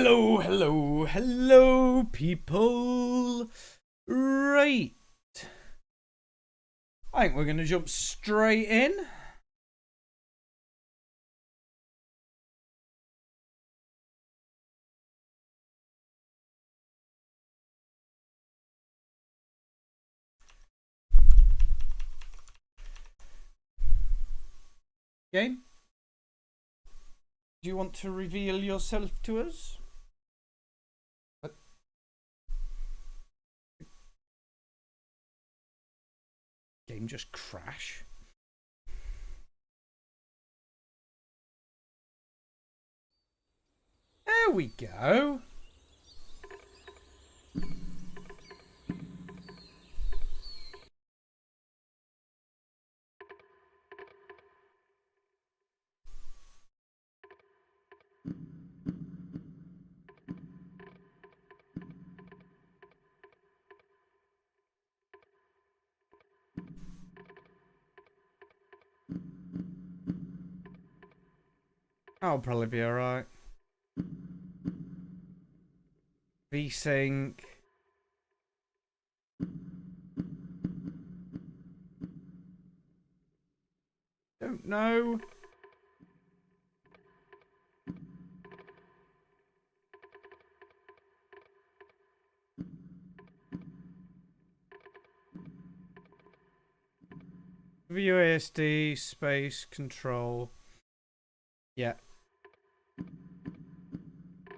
Hello, people. Right. I think we're going to jump straight in. Game? Do you want to reveal yourself to us? What? Game just crash? There we go. I'll probably be alright. VSync. Don't know. VUASD space control. Yeah.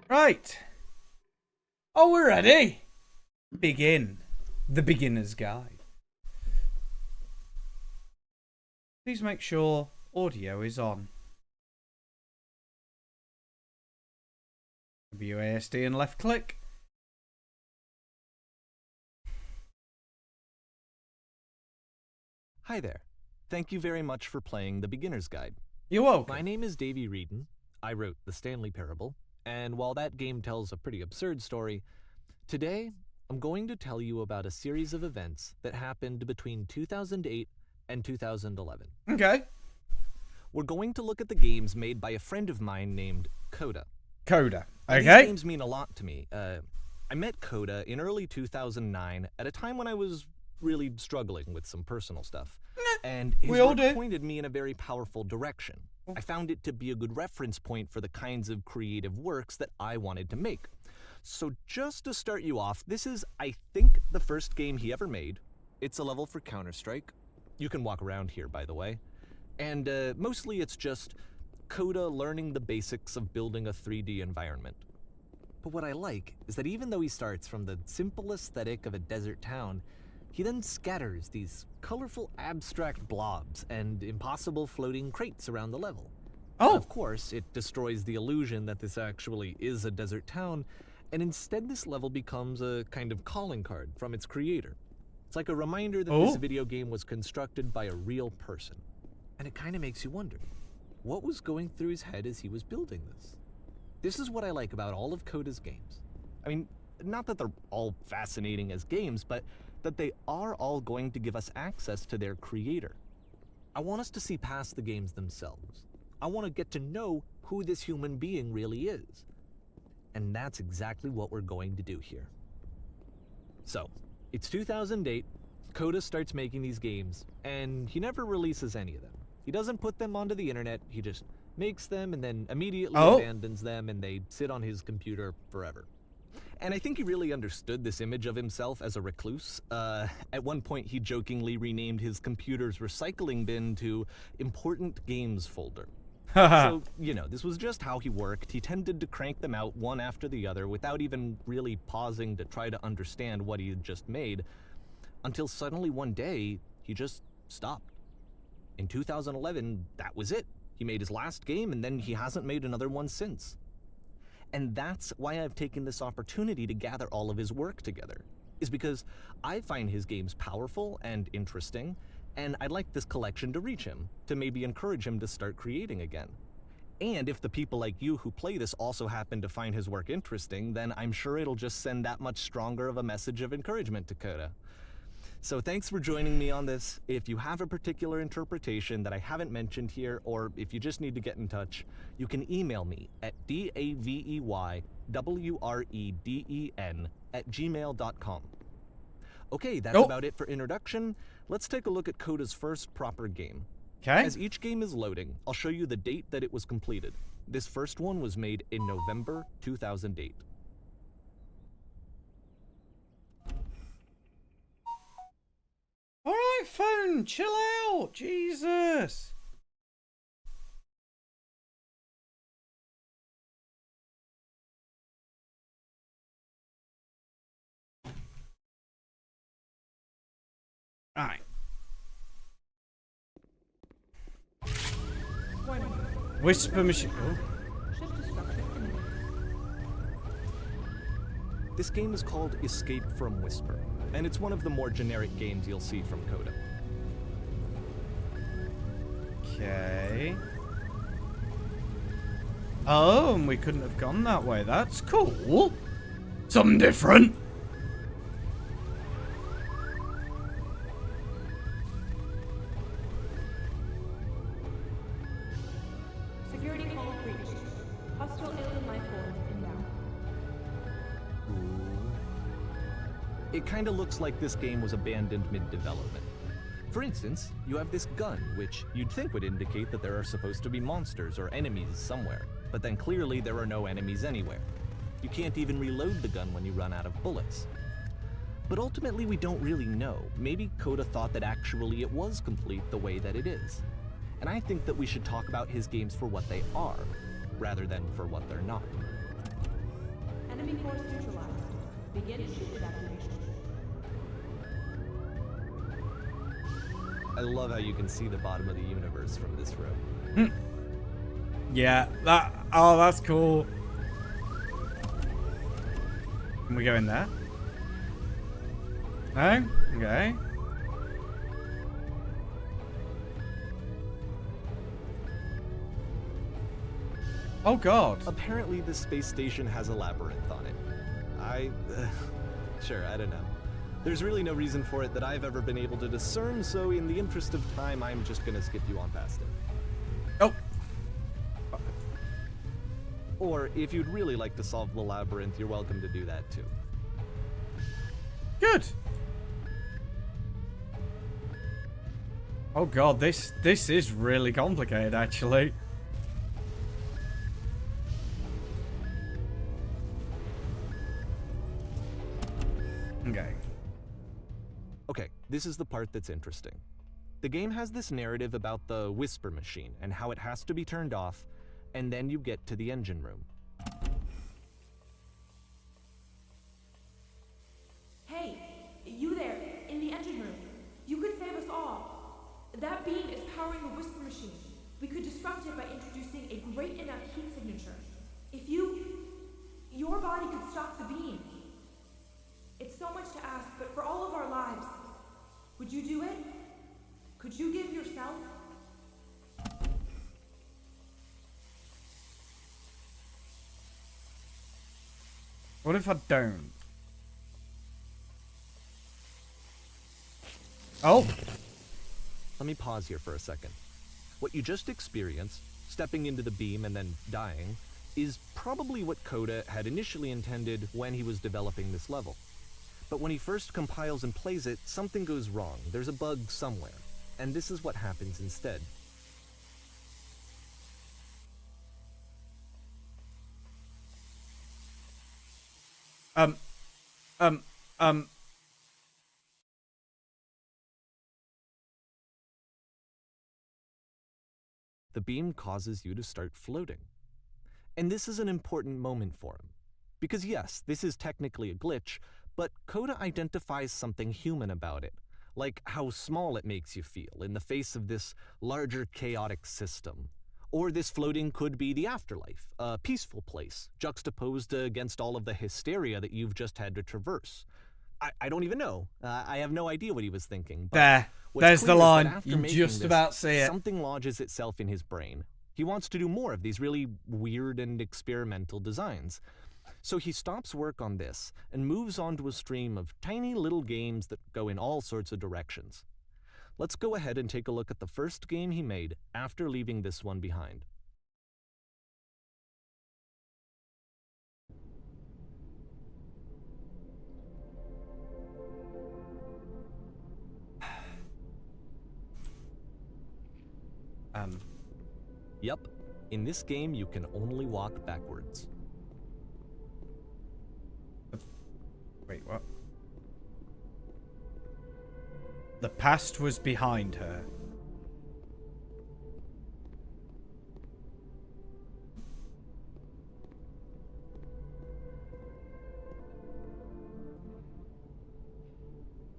Right. Oh, we're ready. Begin. The beginner's guide. Please make sure audio is on. WASD and left click. Hi there. Thank you very much for playing The Beginner's Guide. You're welcome. My name is Davey Reedon. I wrote The Stanley Parable, and while that game tells a pretty absurd story, today I'm going to tell you about a series of events that happened between 2008 and 2011. Okay. We're going to look at the games made by a friend of mine named Coda. Coda. Now, Okay. these games mean a lot to me. I met Coda in early 2009 at a time when I was really struggling with some personal stuff. And his work pointed me in a very powerful direction. I found it to be a good reference point for the kinds of creative works that I wanted to make. So just to start you off, this is, I think, the first game he ever made. It's a level for Counter-Strike. You can walk around here, by the way. And mostly it's just Coda learning the basics of building a 3D environment. But what I like is that even though he starts from the simple aesthetic of a desert town, he then scatters these colorful abstract blobs and impossible floating crates around the level. Oh. Of course, it destroys the illusion that this actually is a desert town, and instead this level becomes a kind of calling card from its creator. It's like a reminder that this video game was constructed by a real person. And it kind of makes you wonder, what was going through his head as he was building this? This is what I like about all of Coda's games. I mean, not that they're all fascinating as games, but that they are all going to give us access to their creator. I want us to see past the games themselves. I want to get to know who this human being really is. And that's exactly what we're going to do here. So, it's 2008, Coda starts making these games, and he never releases any of them. He doesn't put them onto the internet, he just makes them and then immediately abandons them, and they sit on his computer forever. And I think he really understood this image of himself as a recluse. At one point, he jokingly renamed his computer's recycling bin to Important Games Folder. So, you know, this was just how he worked. He tended to crank them out one after the other without even really pausing to try to understand what he had just made, until suddenly one day, he just stopped. In 2011, that was it. He made his last game, and then he hasn't made another one since. And that's why I've taken this opportunity to gather all of his work together, is because I find his games powerful and interesting, and I'd like this collection to reach him, to maybe encourage him to start creating again. And if the people like you who play this also happen to find his work interesting, then I'm sure it'll just send that much stronger of a message of encouragement to Coda. So thanks for joining me on this. If you have a particular interpretation that I haven't mentioned here, or if you just need to get in touch, you can email me at daveywreden@gmail.com. Okay, that's about it for introduction. Let's take a look at Coda's first proper game. Okay. As each game is loading, I'll show you the date that it was completed. This first one was made in November 2008. Alright, phone, chill out. Jesus. Alright. Whisper machine. Oh. This game is called Escape from Whisper, and it's one of the more generic games you'll see from Coda. Okay. Oh, and we couldn't have gone that way. That's cool. Something different. Security call breached. Hostile alien life forms inbound. It kinda looks like this game was abandoned mid-development. For instance, you have this gun, which you'd think would indicate that there are supposed to be monsters or enemies somewhere, but then clearly there are no enemies anywhere. You can't even reload the gun when you run out of bullets. But ultimately we don't really know. Maybe Coda thought that actually it was complete the way that it is. And I think that we should talk about his games for what they are, rather than for what they're not. Enemy force neutralized. Begin ship evacuation. I love how you can see the bottom of the universe from this room. Yeah, that's cool. Can we go in there? No? Okay. Oh god. Apparently the space station has a labyrinth on it. Sure, I don't know. There's really no reason for it that I've ever been able to discern, so in the interest of time, I'm just gonna skip you on past it. Oh. Or if you'd really like to solve the labyrinth, you're welcome to do that too. Good. Oh god, this is really complicated actually. Okay. Okay, this is the part that's interesting. The game has this narrative about the Whisper Machine and how it has to be turned off, and then you get to the engine room. Hey, you there, in the engine room. You could save us all. That beam is powering the Whisper Machine. We could disrupt it by introducing a great enough heat signature. If your body could stop the beam. It's so much to ask, but for all of our lives, would you do it? Could you give yourself? What if I don't? Oh! Let me pause here for a second. What you just experienced, stepping into the beam and then dying, is probably what Coda had initially intended when he was developing this level. But when he first compiles and plays it, something goes wrong. There's a bug somewhere. And this is what happens instead. The beam causes you to start floating. And this is an important moment for him. Because yes, this is technically a glitch, but Coda identifies something human about it, like how small it makes you feel in the face of this larger chaotic system. Or this floating could be the afterlife, a peaceful place, juxtaposed against all of the hysteria that you've just had to traverse. I don't even know. I have no idea what he was thinking. But there's the line. You making just this, about see it. Something lodges itself in his brain. He wants to do more of these really weird and experimental designs. So he stops work on this and moves on to a stream of tiny little games that go in all sorts of directions. Let's go ahead and take a look at the first game he made after leaving this one behind. Yep, in this game you can only walk backwards. Wait, what? The past was behind her.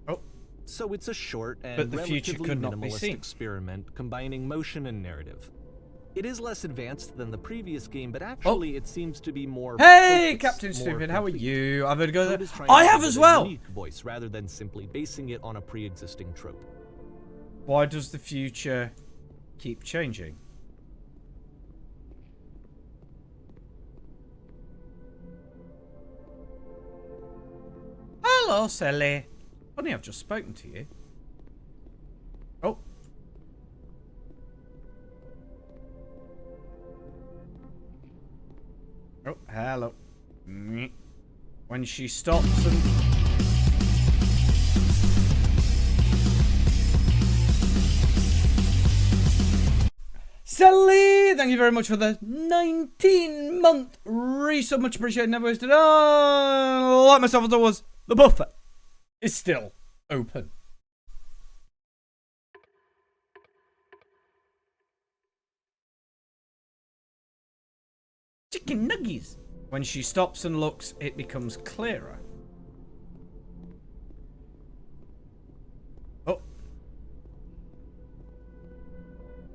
Oh. So it's a short and But the future relatively could not be minimalist seen. experiment combining motion and narrative. It is less advanced than the previous game, but actually it seems to be more Hey, focused, Captain more Stupid, how are complete. you? I've heard go Code there. is trying I to have give as it a well. unique voice rather than simply basing it on a pre-existing trope. Why does the future keep changing? Hello, Sally. Funny, I've just spoken to you. Oh. Oh, hello. When she stops and... Sally, thank you very much for the 19-month resub. Much appreciated. Never wasted. Oh, like myself as always, the buffer is still open. Chicken nuggies. When she stops and looks, it becomes clearer. Oh.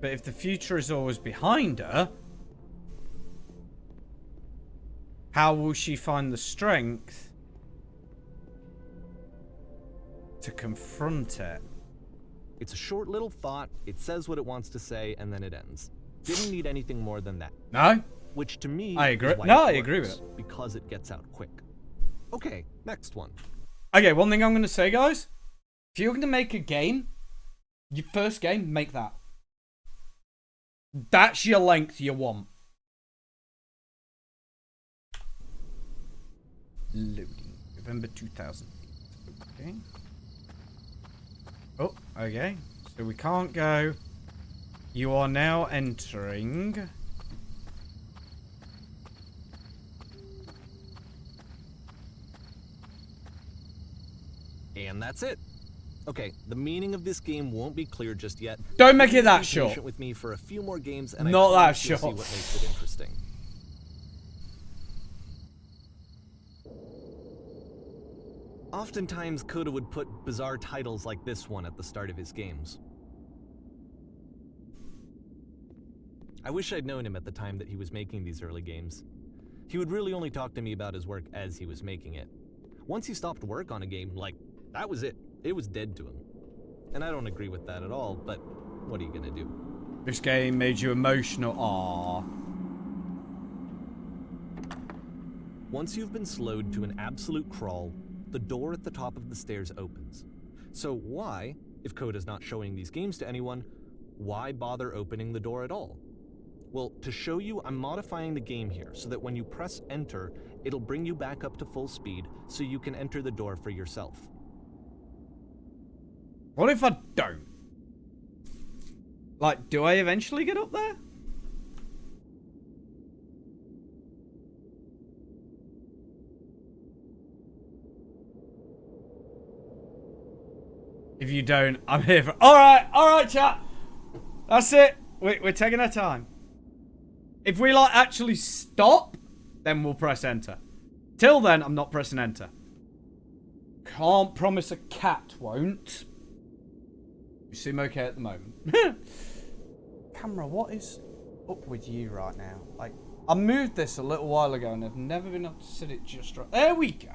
But if the future is always behind her, how will she find the strength to confront it? It's a short little thought, it says what it wants to say, and then it ends. Didn't need anything more than that. No? Which to me, I agree. is why No, it I agree with works, because it gets out quick. Okay, next one. Okay, one thing I'm going to say, guys. If you're going to make a game, your first game, make that. That's your length you want. Loading. November 2000. Okay. Oh, okay. So we can't go. You are now entering... And that's it. Okay, the meaning of this game won't be clear just yet. Don't make it Please that be short. patient with me for a few more games, and Not I that promise you'll see short. what makes it interesting. Oftentimes, Coda would put bizarre titles like this one at the start of his games. I wish I'd known him at the time that he was making these early games. He would really only talk to me about his work as he was making it. Once he stopped work on a game, like, that was it. It was dead to him. And I don't agree with that at all, but what are you gonna do? This game made you emotional. Aww. Once you've been slowed to an absolute crawl, the door at the top of the stairs opens. So why, if Coda's not showing these games to anyone, why bother opening the door at all? Well, to show you, I'm modifying the game here so that when you press enter, it'll bring you back up to full speed so you can enter the door for yourself. What if I don't? Like, do I eventually get up there? If you don't, I'm here for... Alright, chat. That's it. We're taking our time. If we, like, actually stop, then we'll press enter. Till then, I'm not pressing enter. Can't promise a cat won't. You seem okay at the moment. Camera, what is up with you right now? Like, I moved this a little while ago and I've never been able to sit it just right. There we go.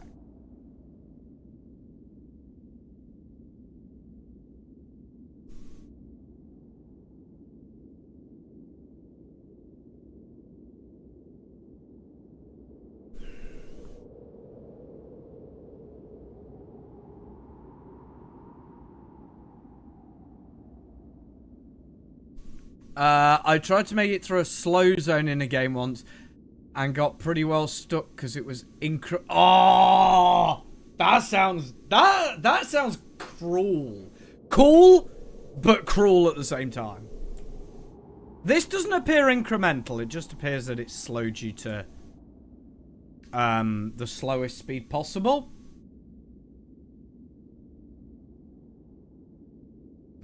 I tried to make it through a slow zone in a game once and got pretty well stuck because it was Oh, that sounds cruel. Cool, but cruel at the same time. This doesn't appear incremental. It just appears that it's slowed you to the slowest speed possible.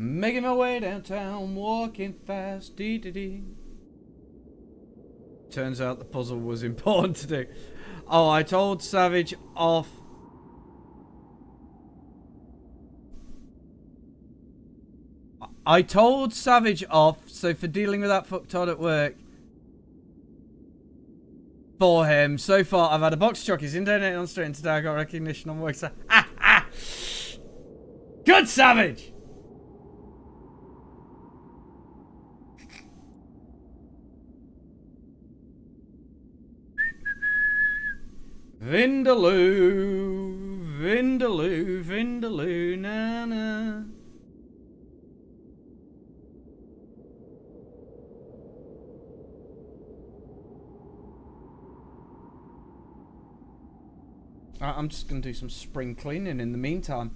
Making my way downtown, walking fast, dee-dee-dee. Turns out the puzzle was important to do. Oh, I told Savage off. I told Savage off, so for dealing with that fucktard at work. For him. So far, I've had a box of chocolates in donated on straight, and today I got recognition on work. So, good, Savage! Vindaloo, Vindaloo, Vindaloo, na na. I'm just gonna do some spring cleaning in the meantime.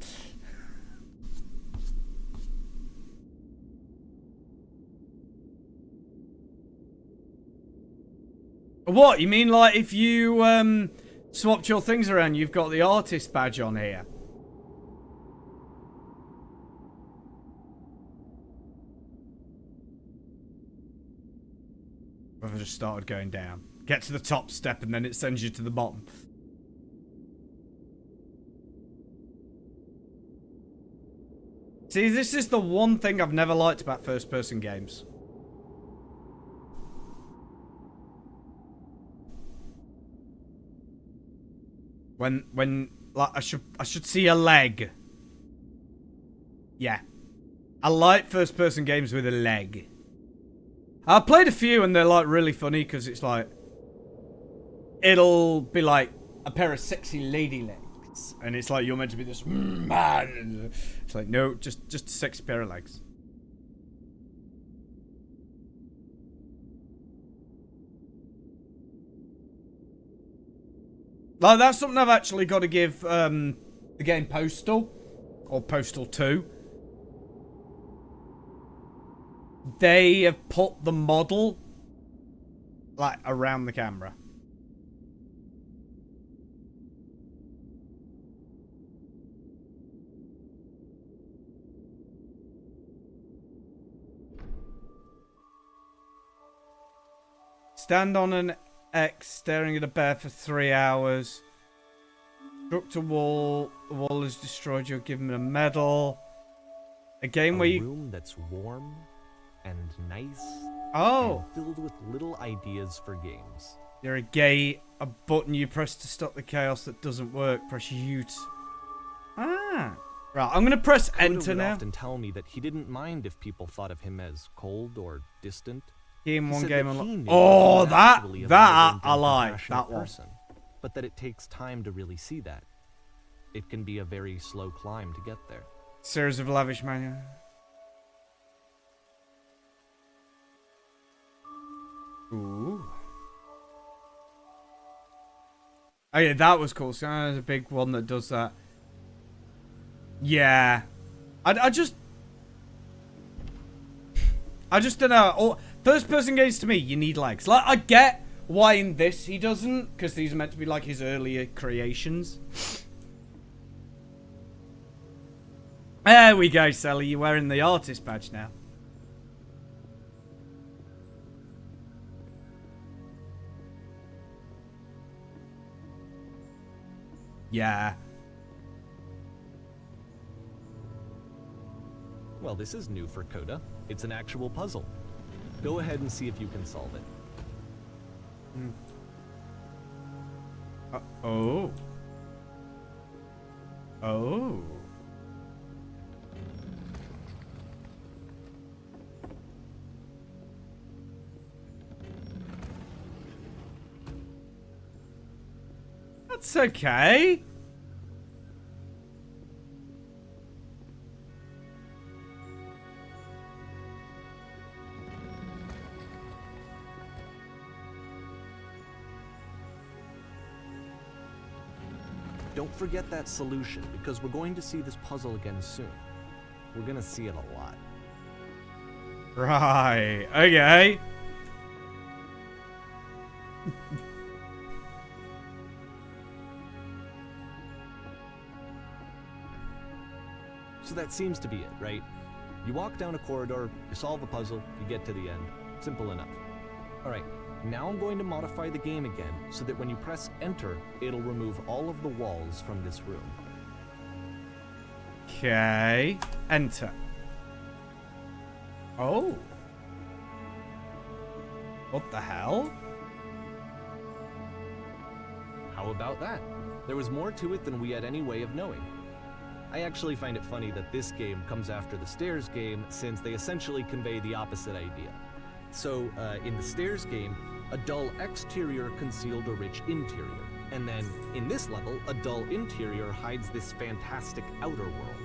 What? You mean like if you swapped your things around, you've got the artist badge on here? I've just started going down. Get to the top step and then it sends you to the bottom. See, this is the one thing I've never liked about first-person games. When like I should see a leg. Yeah. I like first-person games with a leg. I've played a few and they're like really funny because it's like it'll be like a pair of sexy lady legs and it's like you're meant to be this man. It's like no, just a sexy pair of legs. Like, that's something I've actually got to give the game Postal, or Postal 2. They have put the model, like, around the camera. Stand on an X staring at a bear for 3 hours. Struck a wall. The wall is destroyed. You'll give him a medal. A game where you... room that's warm and nice. Oh. And filled with little ideas for games. You're a gay. A button you press to stop the chaos that doesn't work. Press U. Ah. Right, I'm going to press enter now. Would often tell me that he didn't mind if people thought of him as cold or distant. Game He one said game that he unlocked. knew Oh, he was that actually a I vibrant and like compassionate that one. person, but that it takes time to really see that. It can be a very slow climb to get there. Series of lavish manual. Ooh. Oh yeah, that was cool. So there's a big one that does that. Yeah. I just don't know. First person games to me, you need legs. Like, I get why in this he doesn't, because these are meant to be like his earlier creations. There we go, Sally. You're wearing the artist badge now. Yeah. Well, this is new for Coda. It's an actual puzzle. Go ahead and see if you can solve it. Oh. Oh. That's okay. don't forget that solution, because we're going to see this puzzle again soon. We're gonna see it a lot. Right. Okay. So that seems to be it, right? You walk down a corridor, you solve a puzzle, you get to the end. Simple enough. Alright, now I'm going to modify the game again so that when you press enter, it'll remove all of the walls from this room. Okay. Enter. Oh. What the hell? How about that? There was more to it than we had any way of knowing. I actually find it funny that this game comes after the Stairs game, since they essentially convey the opposite idea. So, in the Stairs game, a dull exterior concealed a rich interior. And then, in this level, a dull interior hides this fantastic outer world.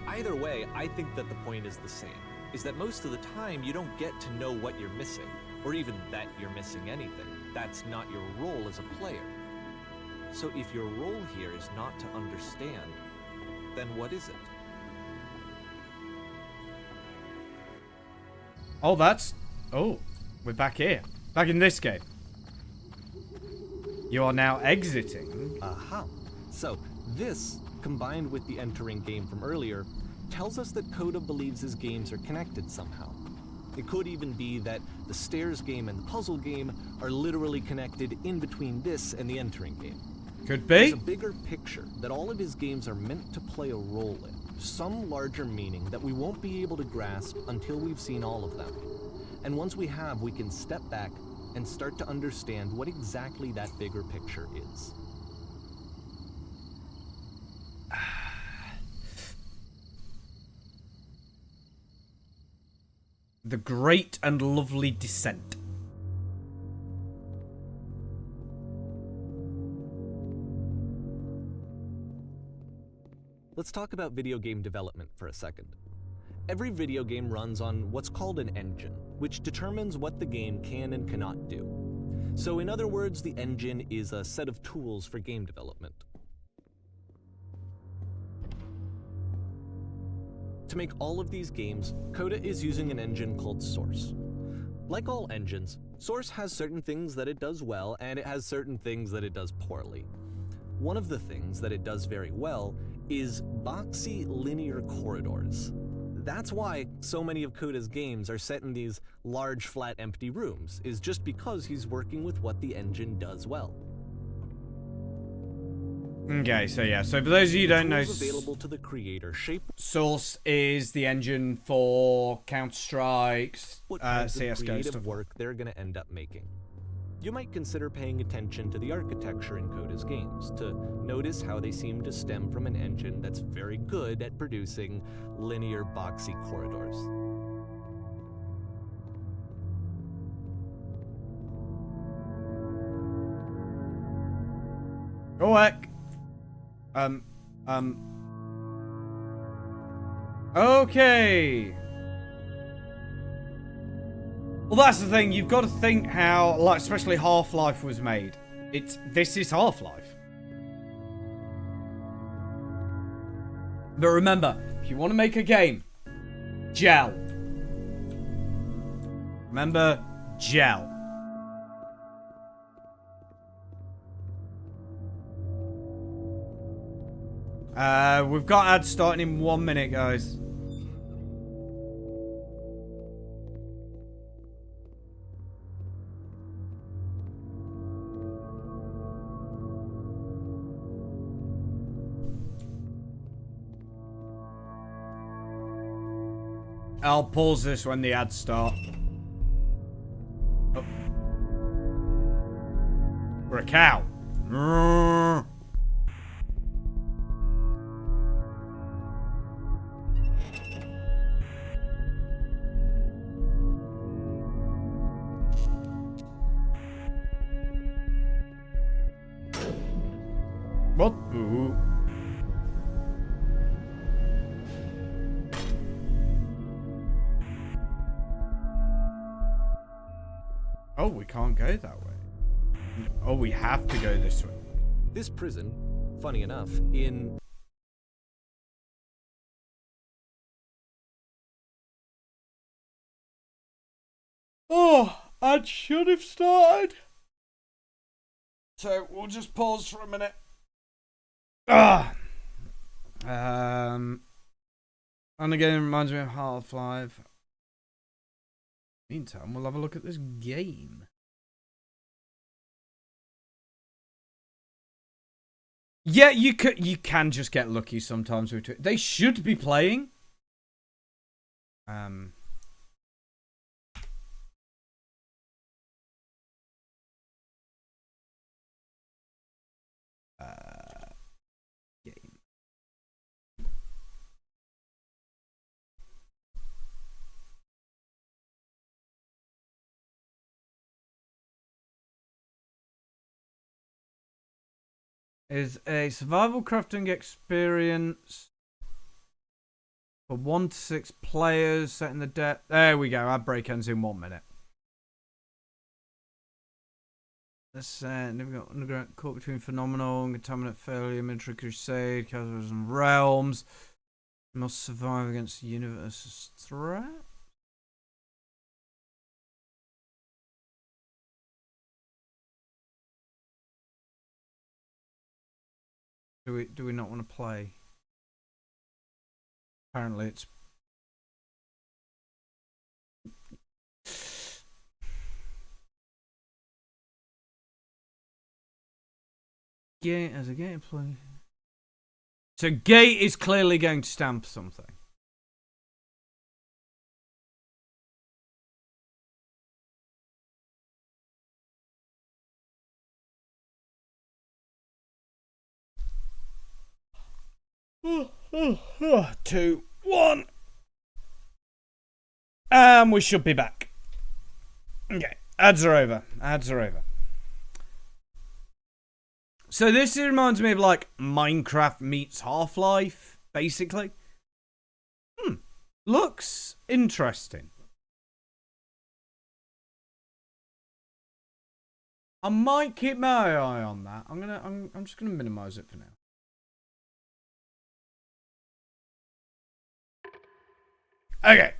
Either way, I think that the point is the same, is that most of the time you don't get to know what you're missing, or even that you're missing anything. That's not your role as a player. So if your role here is not to understand, then what is it? Oh, that's... Oh, we're back here. Back in this game. You are now exiting. Aha. So, this, combined with the entering game from earlier, tells us that Coda believes his games are connected somehow. It could even be that the Stairs game and the puzzle game are literally connected in between this and the entering game. Could There's be. a bigger picture that all of his games are meant to play a role in, some larger meaning that we won't be able to grasp until we've seen all of them. And once we have, we can step back and start to understand what exactly that bigger picture is. The great and lovely descent. Let's talk about video game development for a second. Every video game runs on what's called an engine, which determines what the game can and cannot do. So in other words, the engine is a set of tools for game development. To make all of these games, Coda is using an engine called Source. Like all engines, Source has certain things that it does well, and it has certain things that it does poorly. One of the things that it does very well is boxy linear corridors. That's why so many of Coda's games are set in these large, flat, empty rooms, is just because he's working with what the engine does well. Okay, so yeah, so for those of you who don't know, Tools available to the creator shape Source is the engine for Counter-Strike, what kinds of CSGO creative stuff. work they're going to end up making. You might consider paying attention to the architecture in Coda's games to notice how they seem to stem from an engine that's very good at producing linear, boxy corridors. Go back. Okay. Well, that's the thing. You've got to think how, like, especially Half-Life was made. This is Half-Life. But remember, if you want to make a game, gel. Remember, gel. We've got ads starting in 1 minute, guys. I'll pause this when the ads start. Oh. We're a cow. What? Ooh. Oh, we can't go that way. Oh, we have to go this way. This prison Funny enough, in Oh, I should have started. So we'll just pause for a minute. And again, reminds me of Half-Life. Meantime, we'll have a look at this game. Yeah, you can just get lucky sometimes with it. They should be playing. Game. Is a survival crafting experience for 1 to 6 players set in the depth. There we go. Our break ends in 1 minute. Let's then we've got underground caught between phenomenal and contaminant failure, military crusade, casuals and realms. Must survive against the universe's threat. Do we not want to play? Apparently it's Gate as a gameplay. So Gate is clearly going to stamp something. Two, one. We should be back. Okay, ads are over. Ads are over. So this reminds me of like Minecraft meets Half-Life, basically. Looks interesting. I might keep my eye on that. I'm just gonna minimize it for now. Okay,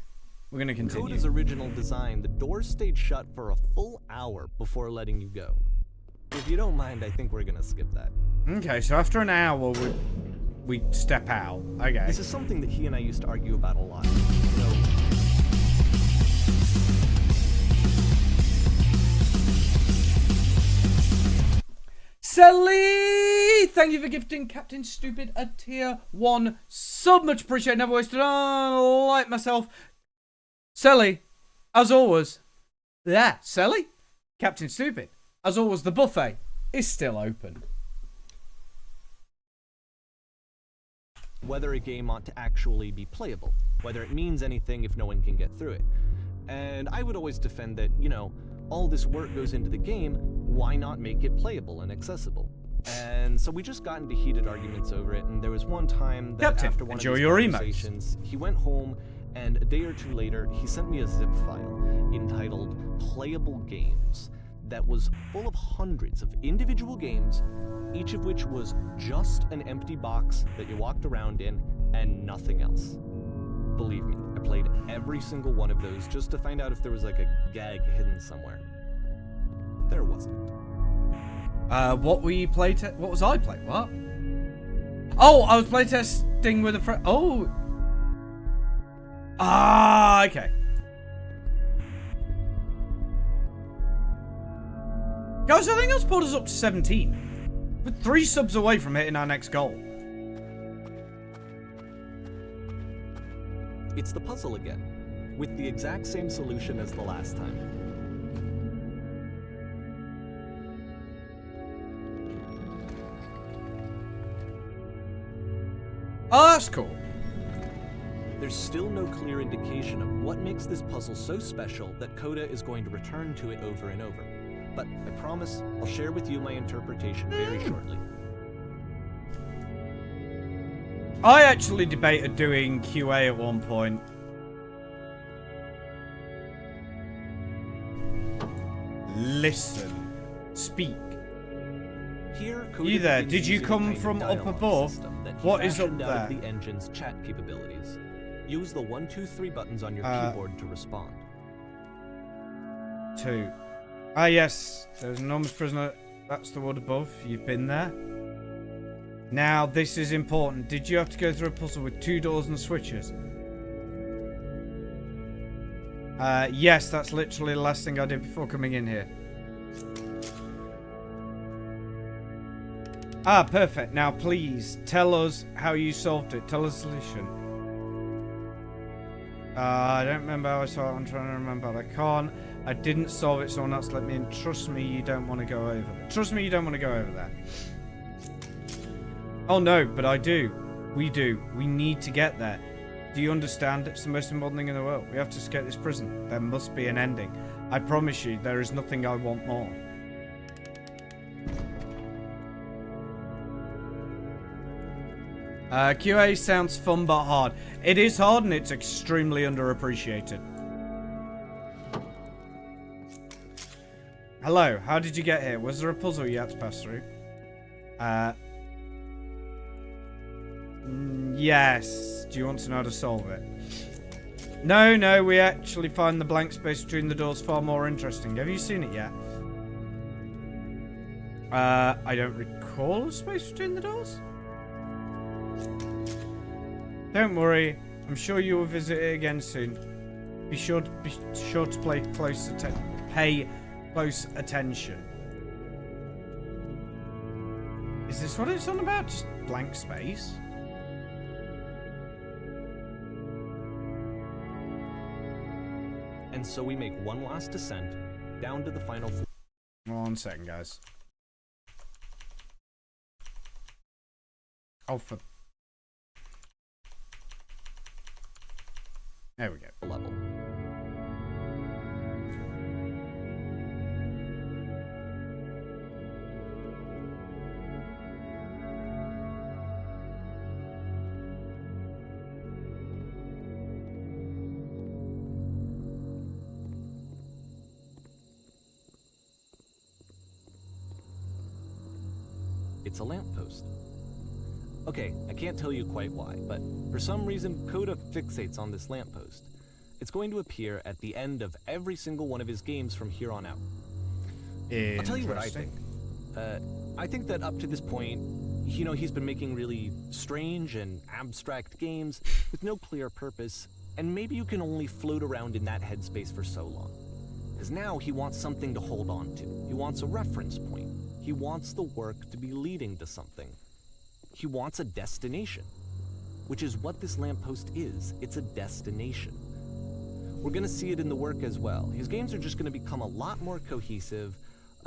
we're gonna continue. Coda's original design, the doors stayed shut for a full hour before letting you go. If you don't mind, I think we're gonna skip that. Okay, so after an hour, we step out. Okay. This is something that he and I used to argue about a lot. You know, Sally! Thank you for gifting Captain Stupid a tier 1 sub. Much appreciated. Never wasted on. Like myself. Sally, as always. Yeah, Sally? Captain Stupid. As always, the buffet is still open. whether a game ought to actually be playable, whether it means anything if no one can get through it. And I would always defend that, you know, all this work goes into the game, why not make it playable and accessible? And so we just got into heated arguments over it, and there was one time that Captain, after one enjoy of these your conversations, he went home, and a day or two later, he sent me a zip file entitled Playable Games that was full of hundreds of individual games, each of which was just an empty box that you walked around in and nothing else. Believe me, I played every single one of those just to find out if there was like a gag hidden somewhere. There wasn't. What were you what was I playing? What? Oh, I was playtesting with a friend. Oh. Ah, okay. Guys, I think that's pulled us up to 17. We're 3 subs away from hitting our next goal. It's the puzzle again, with the exact same solution as the last time. Oh, that's cool. There's still no clear indication of what makes this puzzle so special that Coda is going to return to it over and over. But I promise I'll share with you my interpretation very shortly. I actually debated doing QA at one point. Listen. Speak. Here, Coda You there? begins Did you using a come kind of from up dialogue above? system that he What is up fashioned out of there? the engine's chat capabilities. Use the 1, 2, 3 buttons on your keyboard to respond. 2. Ah, yes. There's an enormous prisoner. That's the word above. You've been there. Now, this is important. Did you have to go through a puzzle with 2 doors and switches? Yes, that's literally the last thing I did before coming in here. Ah, perfect. Now, please, tell us how you solved it. Tell us the solution. I don't remember how I solved it. I'm trying to remember. I can't. I didn't solve it. Someone else let me in. Trust me, you don't want to go over there. Trust me, you don't want to go over there. Oh, no, but I do. We do. We need to get there. Do you understand? It's the most important thing in the world. We have to escape this prison. There must be an ending. I promise you, there is nothing I want more. QA sounds fun but hard. It is hard and it's extremely underappreciated. Hello, how did you get here? Was there a puzzle you had to pass through? Yes. Do you want to know how to solve it? No, we actually find the blank space between the doors far more interesting. Have you seen it yet? I don't recall a space between the doors. Don't worry, I'm sure you will visit it again soon. Be sure to pay close attention. Is this what it's on about? Just blank space? And so we make one last descent down to the final floor. 1 second, guys. Oh, for... There we go. Level. It's a lamppost. Okay, I can't tell you quite why, but for some reason, Coda fixates on this lamppost. It's going to appear at the end of every single one of his games from here on out. I'll tell you what I think. I think that up to this point, you know, he's been making really strange and abstract games with no clear purpose, and maybe you can only float around in that headspace for so long. Because now he wants something to hold on to. He wants a reference point. He wants the work to be leading to something. He wants a destination, which is what this lamppost is. It's a destination. We're going to see it in the work as well. His games are just going to become a lot more cohesive,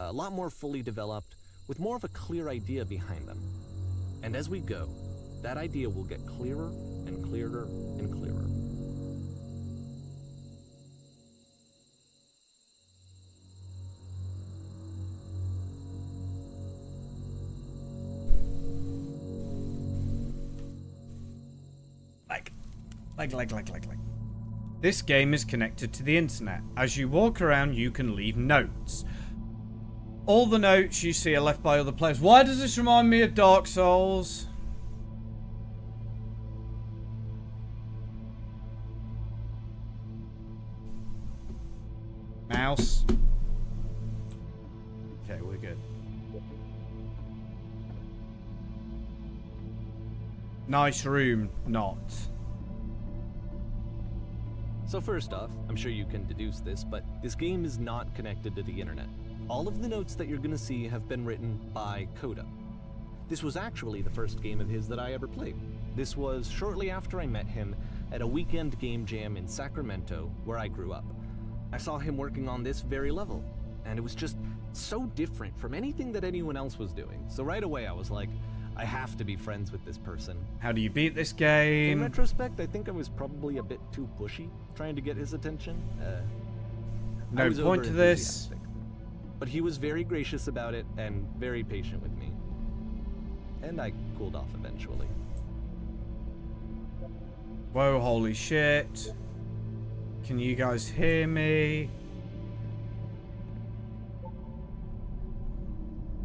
a lot more fully developed, with more of a clear idea behind them. And as we go, that idea will get clearer and clearer and clearer. Like. This game is connected to the internet. As you walk around, you can leave notes. All the notes you see are left by other players. Why does this remind me of Dark Souls? Mouse. Okay, we're good. Nice room, not. So first off, I'm sure you can deduce this, but this game is not connected to the internet. All of the notes that you're gonna see have been written by Coda. This was actually the first game of his that I ever played. This was shortly after I met him at a weekend game jam in Sacramento, where I grew up. I saw him working on this very level, and it was just so different from anything that anyone else was doing. So right away I was like, I have to be friends with this person. How do you beat this game? In retrospect, I think I was probably a bit too pushy, trying to get his attention. No point to this. But he was very gracious about it and very patient with me. And I cooled off eventually. Whoa, holy shit. Can you guys hear me?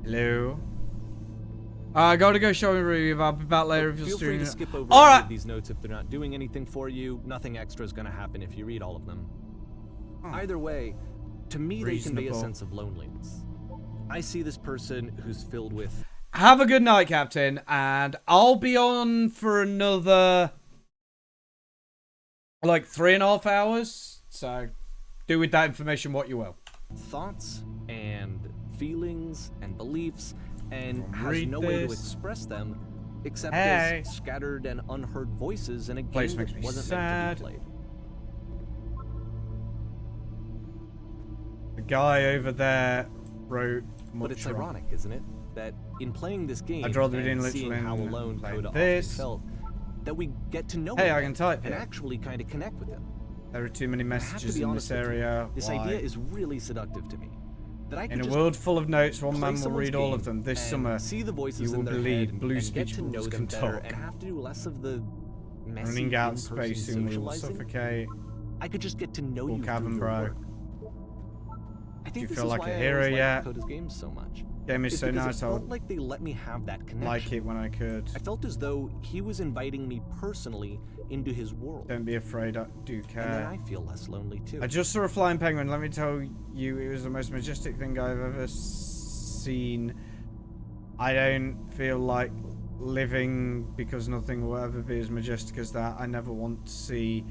Hello? I gotta go show him Ruby. I'll be back later if you're Feel free streaming. to skip over All any right. of these notes if they're not doing anything for you. Nothing extra is going to happen if you read all of them. Either way, to me they convey a Reasonable. sense of loneliness. I see this person who's filled with... Have a good night, Captain, and I'll be on for another like 3.5 hours. So do with that information what you will. thoughts and feelings and beliefs and has Read no way to this. express them except Hey. as scattered and unheard voices in a game Place makes that me wasn't sad. meant to be played. The guy over there wrote much But it's wrong. ironic, isn't it? That in playing this game I'd rather we and didn't seeing literally how alone play Coda this. often felt, that we get to know Hey, him I can type and here. actually kind of connect with him. There are too many I have to messages be in honest this with you, area. This Why? idea is really seductive to me. That I could In a just world full of notes, one play man will someone's read all of game them. This and summer, see the voices you will in their believe head and, blue and speech get to know bubbles them can better talk. and have to do less of the messy Running out in-person space soon we will socializing. suffocate. I could just get to know Cool you cabin, through your bro. work. I think you this feel is like why a I hero always yet? liked Coda's games so much. Game is It's so because nice, it I felt would like they let me have that connection. like it when I could. I felt as though he was inviting me personally into his world. Don't be afraid, I do And then care. I feel less lonely too. I just saw a flying penguin. Let me tell you, it was the most majestic thing I've ever seen. I don't feel like living because nothing will ever be as majestic as that. I never want to see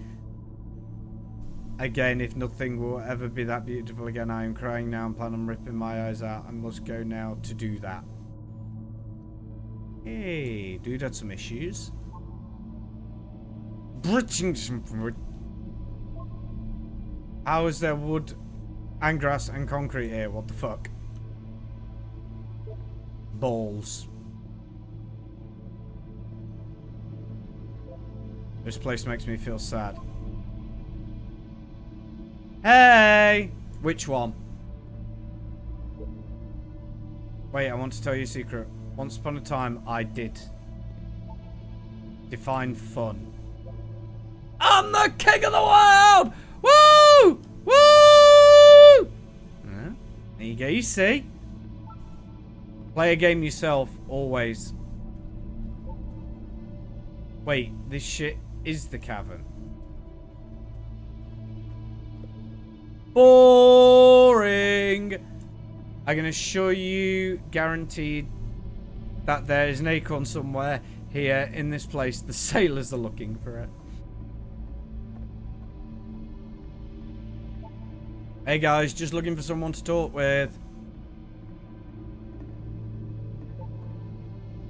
again if nothing will ever be that beautiful again. I am crying now and plan on ripping my eyes out. I must go now to do that. Hey, dude had some issues. How is there wood and grass and concrete here? What the fuck? Balls. This place makes me feel sad. Hey! Which one? Wait, I want to tell you a secret. Once upon a time, I did. Define fun. I'm the king of the world! Woo! Woo! Yeah. There you go, you see? Play a game yourself, always. Wait, this shit is the cavern. Boring! I can assure you, guaranteed, that there is an acorn somewhere here in this place. The sailors are looking for it. Hey guys, just looking for someone to talk with.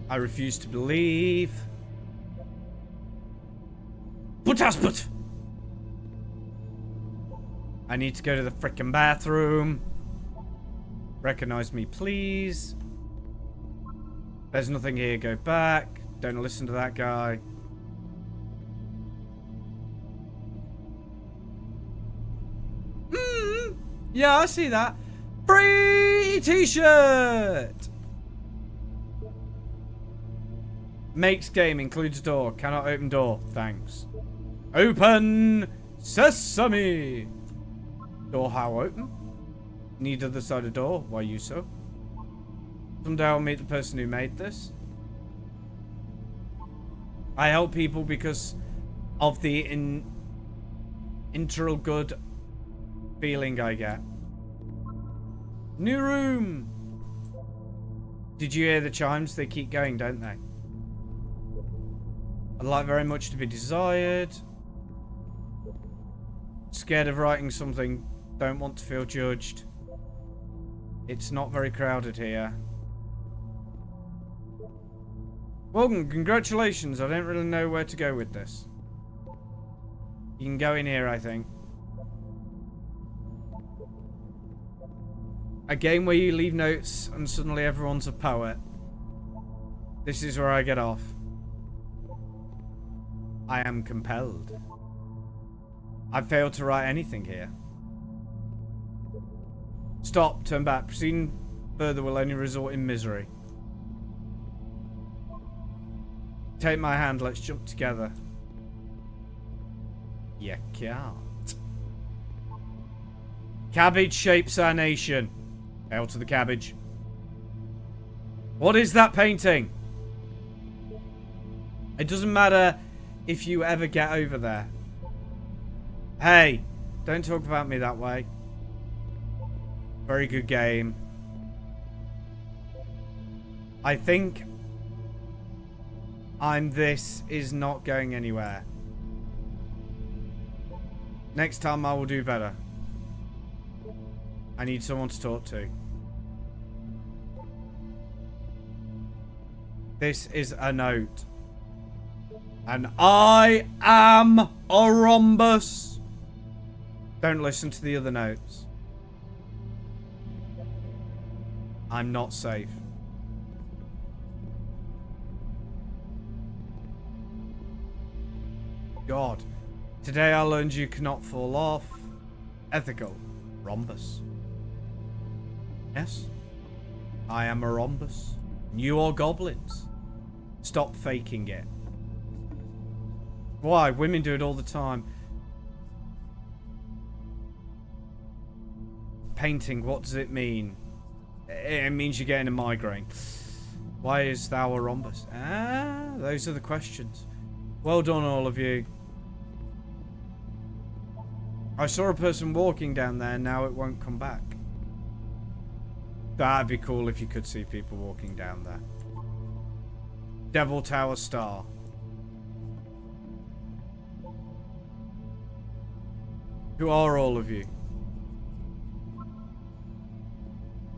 I refuse to believe. But I need to go to the frickin' bathroom. Recognize me, please. There's nothing here. Go back. Don't listen to that guy. Yeah, I see that. Free t-shirt. Makes game, includes door. Cannot open door. Thanks. Open sesame. Door how open? Need other side of door. Why you so? Someday I'll meet the person who made this. I help people because of the internal good feeling I get. New room. Did you hear the chimes? They keep going, don't they? I'd like very much to be desired. Scared of writing something. Don't want to feel judged. It's not very crowded here. Welcome, congratulations. I don't really know where to go with this. You can go in here, I think. A game where you leave notes and suddenly everyone's a poet. This is where I get off. I am compelled. I failed to write anything here. Stop, turn back. Proceeding further will only result in misery. Take my hand, let's jump together. You can't. Cabbage shapes our nation. Hail to the cabbage. What is that painting? It doesn't matter if you ever get over there. Hey, don't talk about me that way. Very good game. I think this is not going anywhere. Next time I will do better. I need someone to talk to. This is a note. And I am a rhombus. Don't listen to the other notes. I'm not safe. God. Today I learned you cannot fall off. Ethical. Rhombus. Yes. I am a rhombus. You are goblins. Stop faking it. Why? Women do it all the time. Painting, what does it mean? It means you're getting a migraine. Why is thou a rhombus? Ah, those are the questions. Well done, all of you. I saw a person walking down there, now it won't come back. That'd be cool if you could see people walking down there. Devil Tower Star. Who are all of you?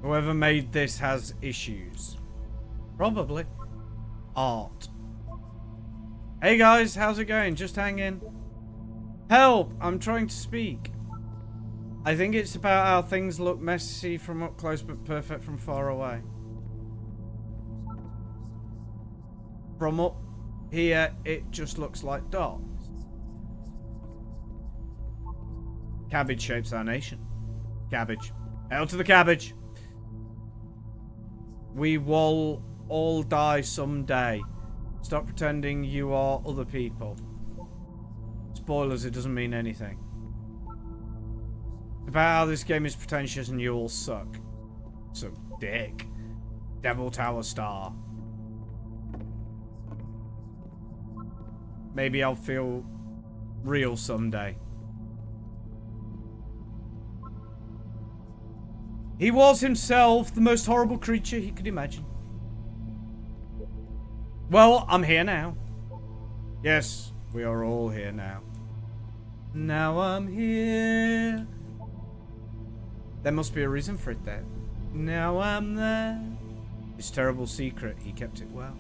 Whoever made this has issues. Probably. Art. Hey guys, how's it going? Just hang in. Help! I'm trying to speak. I think it's about how things look messy from up close but perfect from far away. From up here, it just looks like dots. Cabbage shapes our nation. Cabbage. Hail to the cabbage. We will all die someday. Stop pretending you are other people. Spoilers, it doesn't mean anything. About how this game is pretentious and you all suck. So dick. Devil Tower Star. Maybe I'll feel real someday. He was himself the most horrible creature he could imagine. Well, I'm here now. Yes, we are all here now. Now I'm here. There must be a reason for it then. Now I'm there. His terrible secret, he kept it well.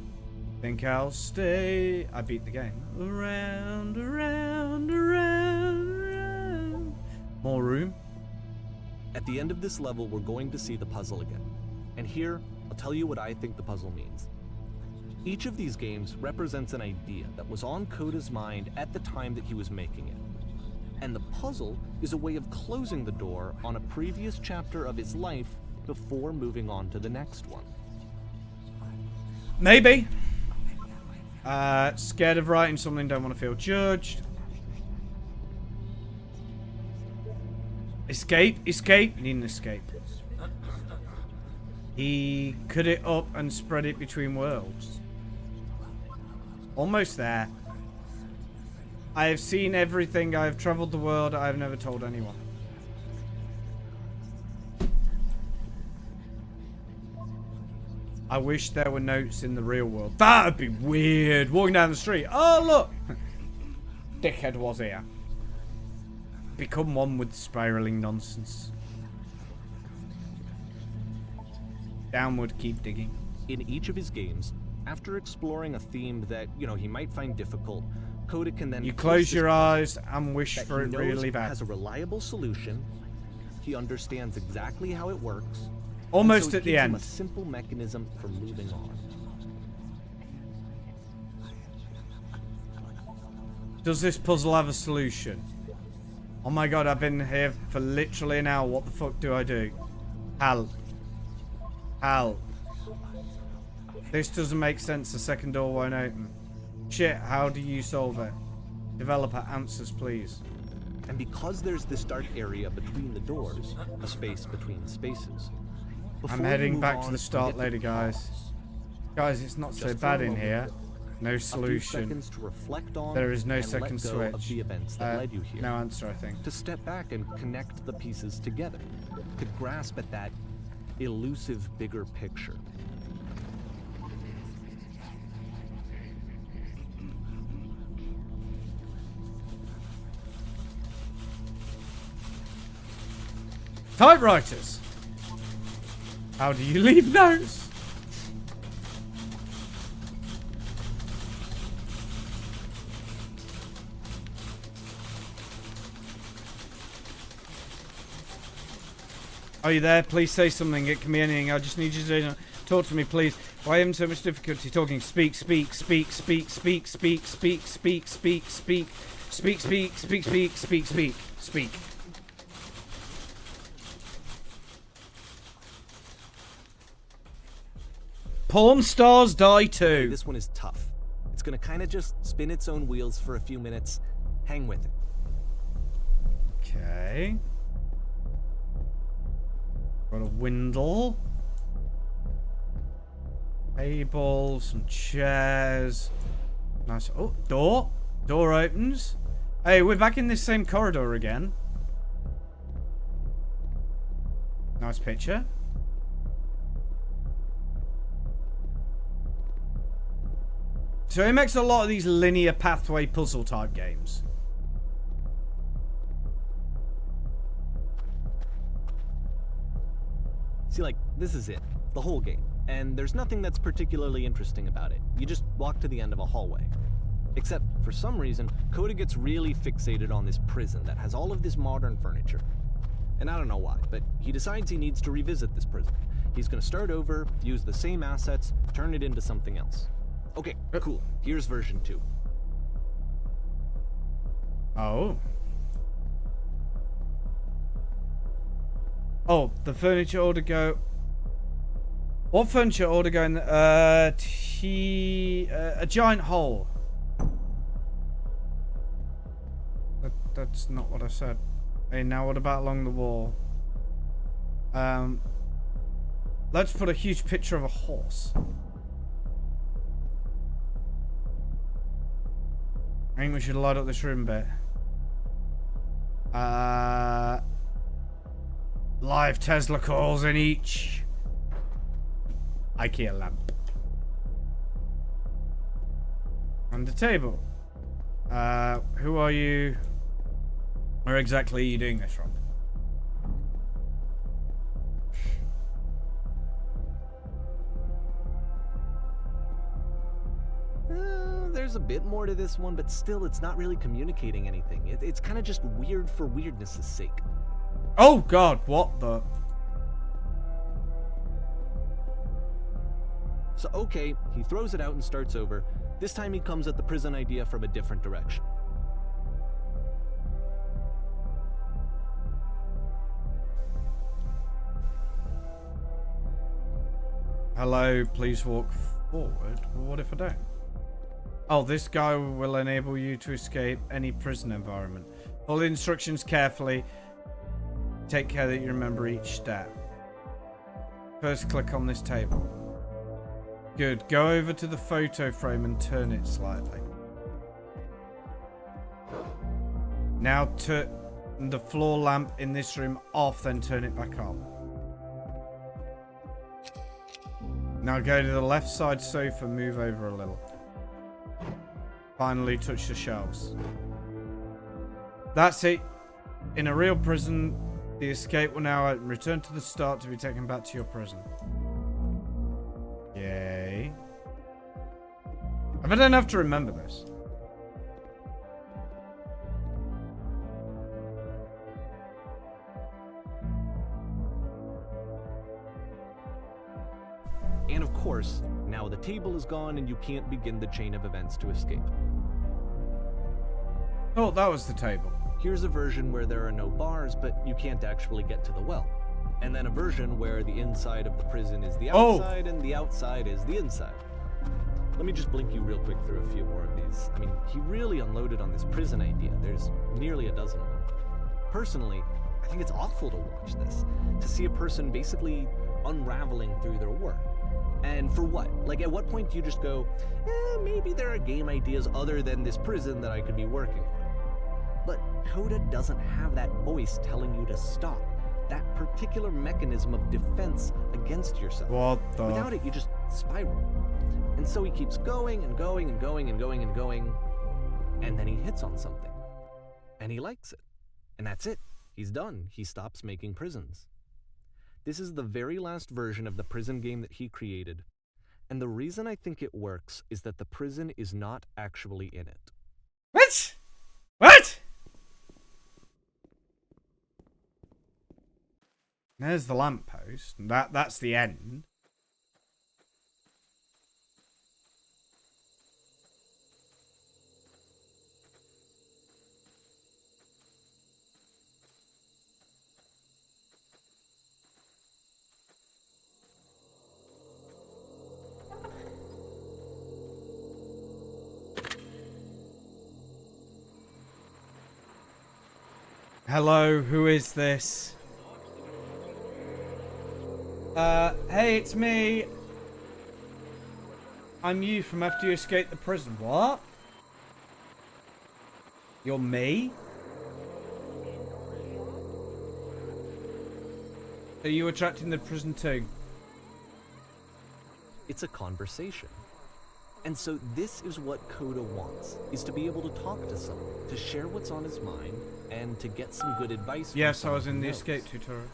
Think I'll stay. I beat the game. Around, around, around, around. More room. At the end of this level, we're going to see the puzzle again. And here, I'll tell you what I think the puzzle means. Each of these games represents an idea that was on Coda's mind at the time that he was making it. And the puzzle is a way of closing the door on a previous chapter of his life before moving on to the next one. Maybe. Scared of writing something, don't want to feel judged. Escape, escape. You need an escape. He cut it up and spread it between worlds. Almost there. I have seen everything. I have traveled the world. I have never told anyone. I wish there were notes in the real world. That'd be weird. Walking down the street. Oh, look. Dickhead was here. Become one with spiraling nonsense. Downward, keep digging. In each of his games, after exploring a theme that, he might find difficult, Coda can then... You close your eyes and wish for it really bad. Has a reliable solution. He understands exactly how it works. Almost at the end. A simple mechanism for moving on. Does this puzzle have a solution? Oh my god, I've been here for literally an hour. What the fuck do I do? Help. Help. This doesn't make sense. The second door won't open. Shit, how do you solve it? Developer, answers please. And because there's this dark area between the doors, a space between spaces. I'm heading back to the start later, guys. Guys, it's not so bad in here. No A few solution. seconds to reflect on. There is no and second let go of switch. the events that led you here. No answer, I think. To step back and connect the pieces together. To grasp at that elusive bigger picture. Typewriters! How do you leave notes? Are you there? Please say something. It can be anything. I just need you to talk to me, please. Why having so much difficulty talking? Speak, speak, speak, speak, speak, speak, speak, speak, speak, speak, speak, speak, speak, speak, speak, speak, speak. Porn stars die too. This one is tough. It's gonna kind of just spin its own wheels for a few minutes. Hang with it. Okay. Got a window. Table, some chairs. Nice. Oh, door. Door opens. Hey, we're back in this same corridor again. Nice picture. So it makes a lot of these linear pathway puzzle type games. See, like, this is it. The whole game. And there's nothing that's particularly interesting about it. You just walk to the end of a hallway. Except, for some reason, Coda gets really fixated on this prison that has all of this modern furniture. And I don't know why, but he decides he needs to revisit this prison. He's gonna start over, use the same assets, turn it into something else. Okay, cool. Here's version 2. Oh. Oh, the furniture ought to go. What furniture ought to go in? A giant hole. That's not what I said. Hey, now what about along the wall? Let's put a huge picture of a horse. I think we should light up this room a bit. Live Tesla coils in each IKEA lamp. And the table. Who are you? Where exactly are you doing this from? There's a bit more to this one, but still it's not really communicating anything. It's kind of just weird for weirdness' sake. Oh god, what the? So okay, he throws it out and starts over. This time he comes at the prison idea from a different direction. Hello, please walk forward. Well, what if I don't? Oh, this guy will enable you to escape any prison environment. Follow the instructions carefully. Take care that you remember each step. First, click on this table. Good. Go over to the photo frame and turn it slightly. Now turn the floor lamp in this room off, then turn it back on. Now go to the left side sofa, move over a little. Finally touch the shelves. That's it. In a real prison, the escape will now return to the start to be taken back to your prison. Yay. I don't have to remember this. And of course, now the table is gone and you can't begin the chain of events to escape. Oh, that was the table. Here's a version where there are no bars, but you can't actually get to the well. And then a version where the inside of the prison is the outside and the outside is the inside. Let me just blink you real quick through a few more of these. I mean, he really unloaded on this prison idea. There's nearly a dozen of them. Personally, I think it's awful to watch this. To see a person basically unraveling through their work. And for what? Like, at what point do you just go, maybe maybe there are game ideas other than this prison that I could be working on. But Coda doesn't have that voice telling you to stop. That particular mechanism of defense against yourself. What the? Without it, you just spiral. And so he keeps going and going and going and going and going, and then he hits on something. And he likes it. And that's it. He's done. He stops making prisons. This is the very last version of the prison game that he created. And the reason I think it works is that the prison is not actually in it. What? What? There's the lamppost. That's the end. Hello, who is this? Hey, it's me. I'm you from after you escaped the prison. What? You're me? Are you attracting the prison too? It's a conversation. And so this is what Coda wants, is to be able to talk to someone, to share what's on his mind, and to get some good advice from Yes, I was someone in who the knows. escape tutorial.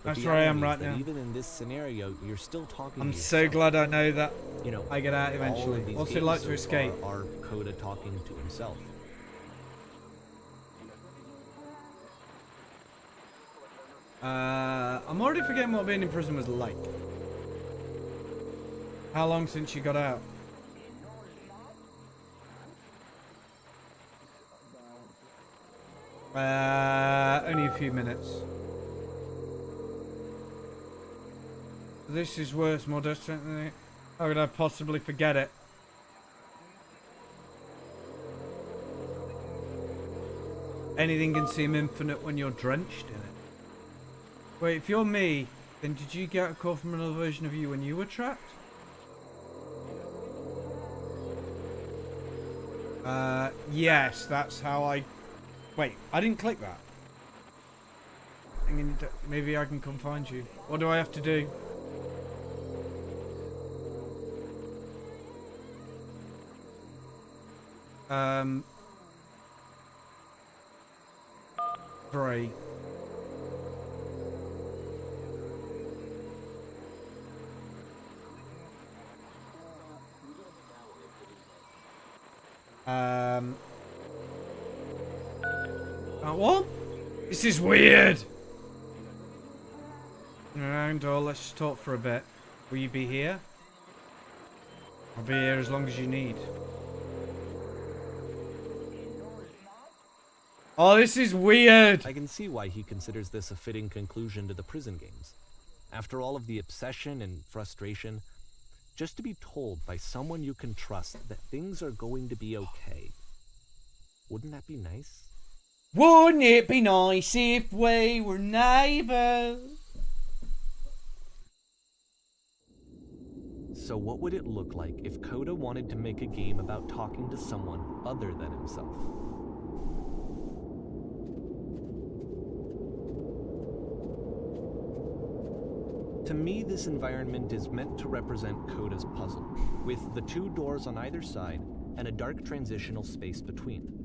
But That's the where I am irony is right that now. Even in this scenario, you're still talking I'm to so yourself. glad I know that You know, I get out all eventually. of these What's it games like so to escape? far are Coda talking to himself. I'm already forgetting what being in prison was like. How long since you got out? Only a few minutes. This is worse, more desperate than it. How could I possibly forget it? Anything can seem infinite when you're drenched in it. Wait, if you're me, then did you get a call from another version of you when you were trapped? Yes, that's how I... Wait, I didn't click that. Maybe I can come find you. What do I have to do? Three. What? This is weird. Around, or let's just talk for a bit. Will you be here? I'll be here as long as you need. Oh, this is weird. I can see why he considers this a fitting conclusion to the prison games. After all of the obsession and frustration, just to be told by someone you can trust that things are going to be okay. Wouldn't that be nice? Wouldn't it be nice if we were neighbours? So what would it look like if Coda wanted to make a game about talking to someone other than himself? To me, this environment is meant to represent Coda's puzzle, with the two doors on either side and a dark transitional space between.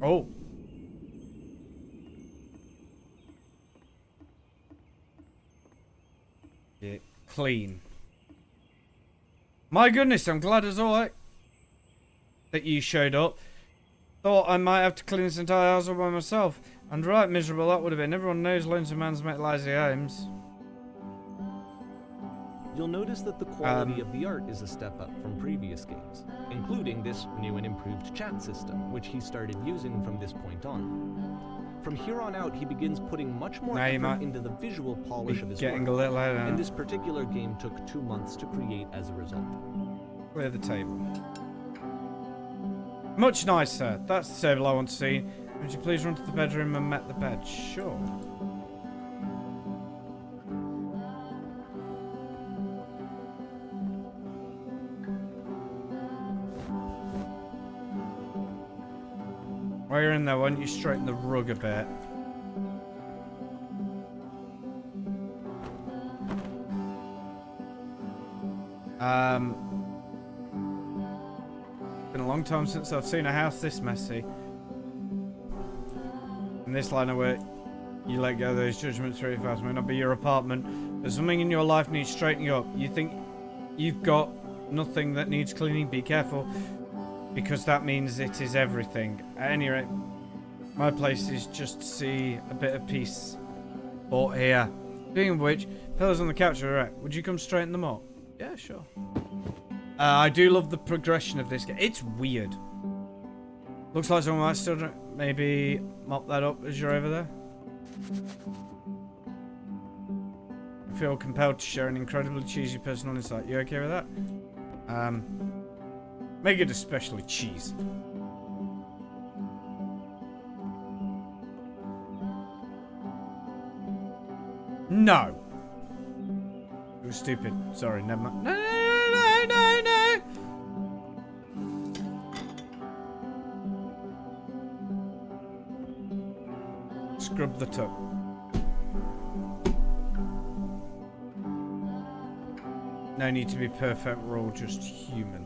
Oh. Yeah, clean. My goodness, I'm glad as alright that you showed up. Thought I might have to clean this entire house all by myself. And right miserable that would have been. Everyone knows lonesome man's make lazy homes. You'll notice that the quality of the art is a step up from previous games, including this new and improved chat system, which he started using from this point on. From here on out, he begins putting much more effort into the visual polish of his Getting work, a little later. and this particular game took 2 months to create as a result. Clear the table. Much nicer. That's the table I want to see. Would you please run to the bedroom and met the bed? Sure. While you're in there, why don't you straighten the rug a bit? Been a long time since I've seen a house this messy. In this line of work, you let go of those judgments really fast. May not be your apartment, but something in your life needs straightening up. You think you've got nothing that needs cleaning? Be careful, because that means it is everything. At any rate, my place is just to see a bit of peace bought here. Speaking of which, fellas on the couch are right. Would you come straighten them up? Yeah, sure. I do love the progression of this game. It's weird. Looks like someone might still maybe mop that up as you're over there. I feel compelled to share an incredibly cheesy personal insight. You okay with that? Make it especially cheesy. No. It was stupid. Sorry, never mind. No, no, no, no, no. Scrub the tub. No need to be perfect, we're all just human.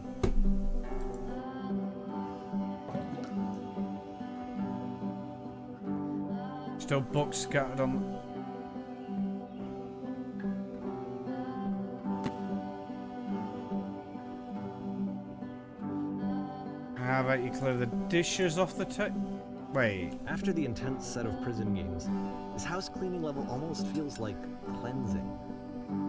Still books scattered on... How about you clear the dishes off the table? Wait. After the intense set of prison games, this house cleaning level almost feels like cleansing.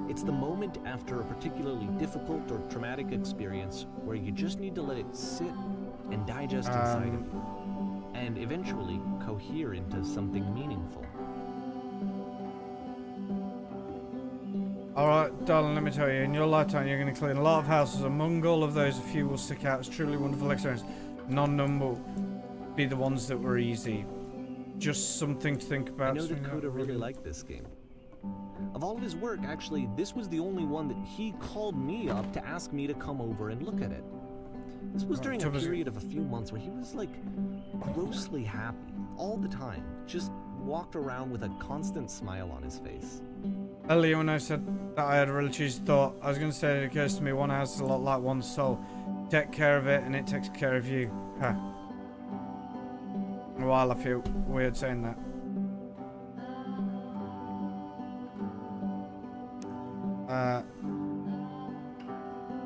It's the moment after a particularly difficult or traumatic experience where you just need to let it sit and digest inside of you, and eventually cohere into something meaningful. Alright, darling, let me tell you, in your lifetime you're going to clean a lot of houses. Among all of those, a few will stick out as truly wonderful experience. None of them will be the ones that were easy. Just something to think about. I know that Coda really liked this game. Of all of his work, actually, this was the only one that he called me up to ask me to come over and look at it. This was during a period of a few months where he was like grossly happy all the time. Just walked around with a constant smile on his face. Earlier when I said that I had a really cheesy thought, I was going to say it occurs to me one house is a lot like one soul. Take care of it and it takes care of you. Huh. A while I feel weird saying that.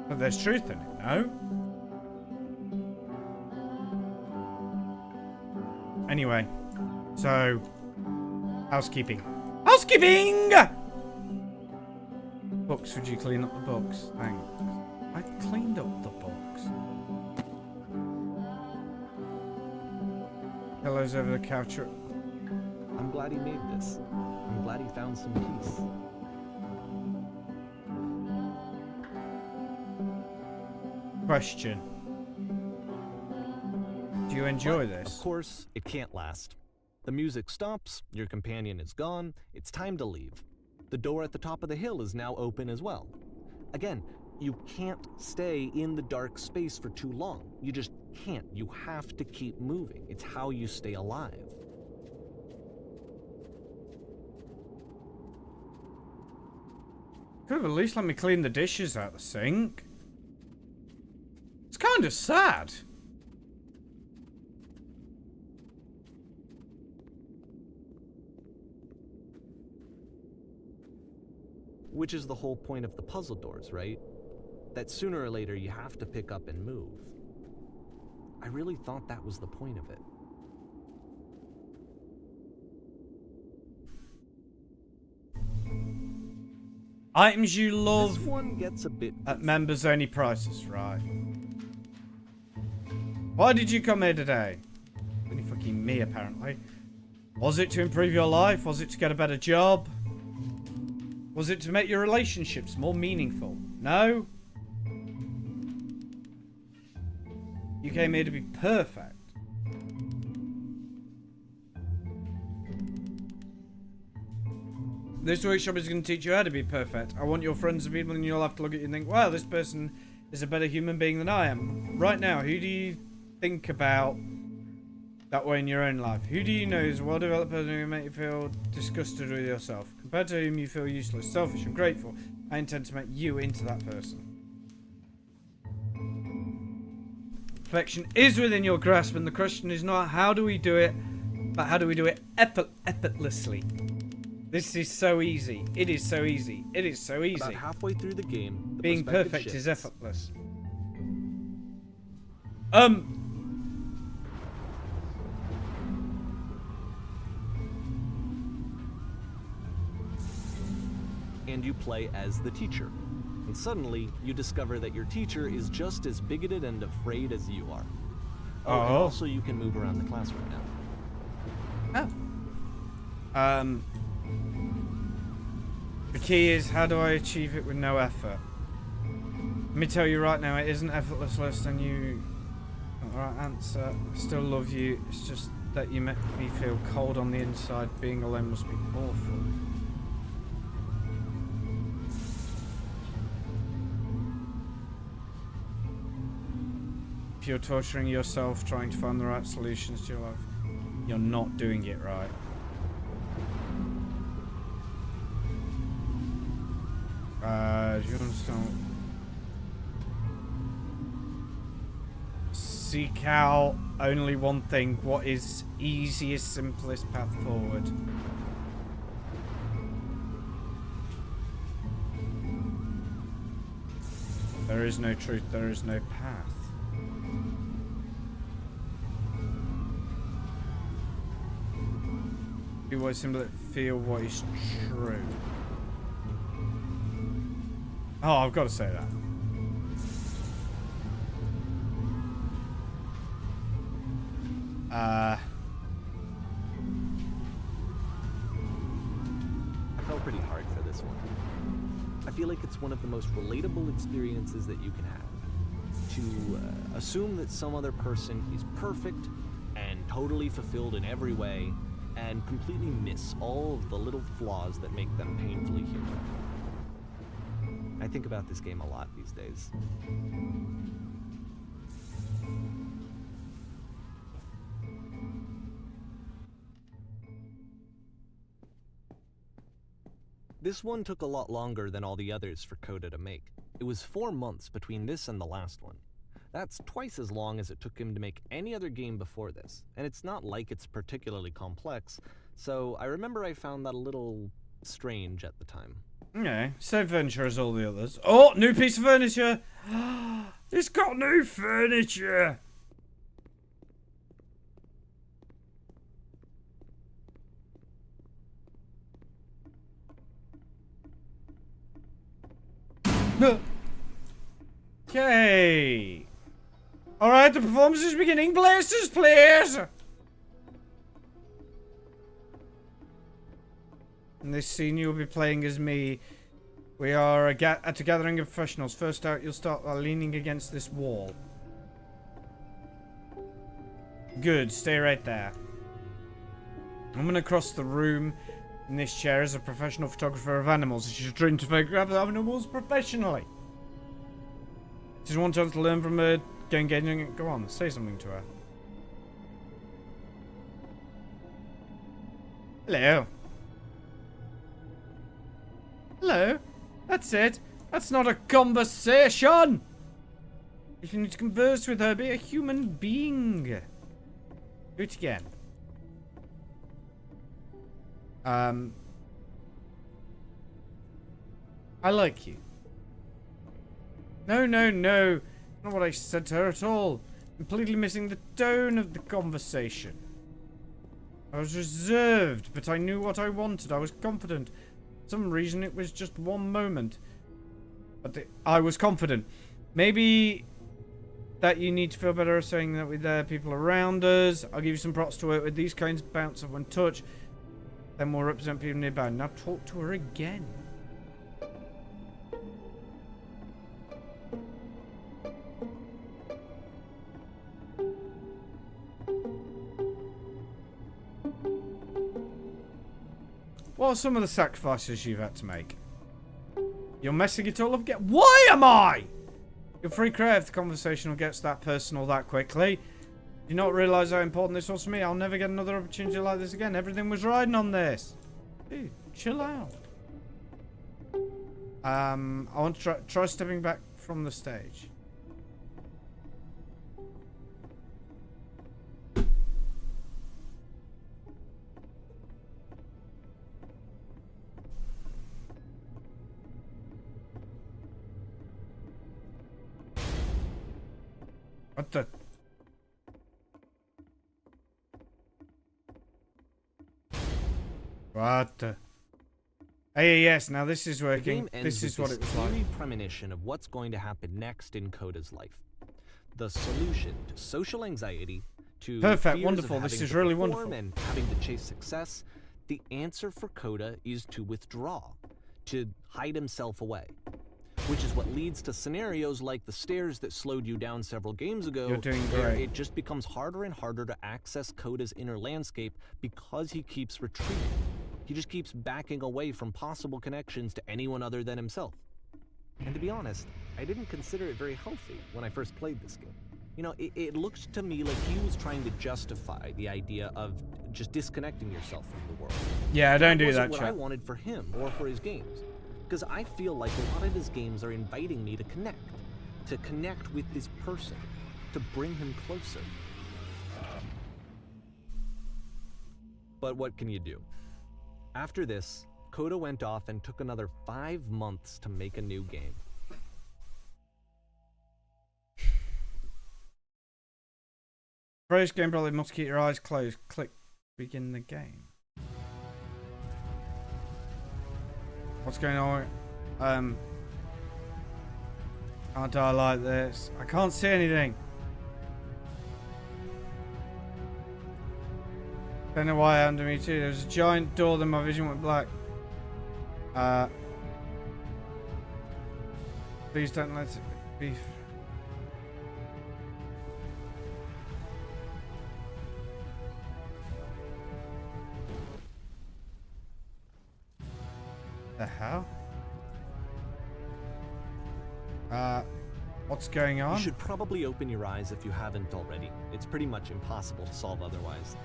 But there's truth in it, no? Anyway, so housekeeping. Housekeeping! Books, would you clean up the books? Thanks. I cleaned up the books. Pillows over the couch. I'm glad he made this. I'm glad he found some peace. Question. Do you enjoy this? Of course, it can't last. The music stops, your companion is gone, it's time to leave. The door at the top of the hill is now open as well. Again, you can't stay in the dark space for too long. You just can't. You have to keep moving. It's how you stay alive. Could have at least let me clean the dishes out the sink. It's kind of sad. Which is the whole point of the puzzle doors, right? That sooner or later you have to pick up and move. I really thought that was the point of it. Items you love This one gets a bit at members only prices, right? Why did you come here today? Only fucking me, apparently. Was it to improve your life? Was it to get a better job? Was it to make your relationships more meaningful? No? You came here to be perfect. This workshop is going to teach you how to be perfect. I want your friends to be people and you'll have to look at you and think, wow, this person is a better human being than I am. Right now, who do you think about that way in your own life? Who do you know is a well-developed person who make you feel disgusted with yourself? Compared to whom you feel useless, selfish, and grateful, I intend to make you into that person. Perfection is within your grasp, and the question is not how do we do it, but how do we do it effortlessly. This is so easy. It is so easy. It is so easy. About halfway through the game, being perfect is effortless. And you play as the teacher. And suddenly, you discover that your teacher is just as bigoted and afraid as you are. Oh, and also you can move around the classroom now. Oh. The key is, how do I achieve it with no effort? Let me tell you right now, it isn't effortless less than you... Alright, answer. I still love you. It's just that you make me feel cold on the inside. Being alone must be awful. If you're torturing yourself trying to find the right solutions to your life, you're not doing it right. Do you understand? Seek out only one thing. What is easiest, simplest path forward? There is no truth, there is no path. Do what is simple, feel what is true. Oh, I've got to say that. I felt pretty hard for this one. I feel like it's one of the most relatable experiences that you can have. To assume that some other person is perfect and totally fulfilled in every way, and completely miss all of the little flaws that make them painfully human. I think about this game a lot these days. This one took a lot longer than all the others for Coda to make. It was 4 months between this and the last one. That's twice as long as it took him to make any other game before this, and it's not like it's particularly complex, so I remember I found that a little strange at the time. Okay, same furniture as all the others. Oh, new piece of furniture! It's got new furniture! Okay. Alright, the performance is beginning. Blasters, please! In this scene, you'll be playing as me. We are at a gathering of professionals. First out, you'll start by leaning against this wall. Good, stay right there. I'm gonna cross the room in this chair as a professional photographer of animals. It's your dream to photograph animals professionally. Just want her to learn from her. Go on, say something to her. Hello. Hello. That's it. That's not a conversation. If you need to converse with her, be a human being. Do it again. I like you. No, no, no. Not what I said to her at all. Completely missing the tone of the conversation. I was reserved, but I knew what I wanted. I was confident. For some reason, it was just one moment. But I was confident. Maybe that you need to feel better saying that with the people around us. I'll give you some props to work with. These kinds bounce off when touch. Then we'll represent people nearby. Now talk to her again. What are some of the sacrifices you've had to make? You're messing it all up again. Why am I? You're free creative if the conversation will get that personal that quickly. Do you not realise how important this was to me? I'll never get another opportunity like this again. Everything was riding on this. Dude, chill out. I want to try stepping back from the stage. What the? What the? Hey, yes, now this is working. This is what it was like. Eerie premonition of what's going to happen next in Coda's life. The solution to social anxiety, to Perfect, fears wonderful. of This having is to really perform wonderful. and having to chase success. The answer for Coda is to withdraw, to hide himself away. Which is what leads to scenarios like the stairs that slowed you down several games ago. You're doing where great. it just becomes harder and harder to access Coda's inner landscape because he keeps retreating. He just keeps backing away from possible connections to anyone other than himself. And to be honest, I didn't consider it very healthy when I first played this game. You know, it looked to me like he was trying to justify the idea of just disconnecting yourself from the world. Yeah, don't do Wasn't that, what I chat. wanted for him or for his games. Because I feel like a lot of his games are inviting me to connect with this person, to bring him closer. But what can you do? After this, Coda went off and took another 5 months to make a new game. First game probably must keep your eyes closed. Click begin the game. What's going on? Can't die like this. I can't see anything. Don't know why it happened to me too. There's a giant door, then my vision went black. Please don't let it be. The hell? What's going on? You should probably open your eyes if you haven't already. It's pretty much impossible to solve otherwise.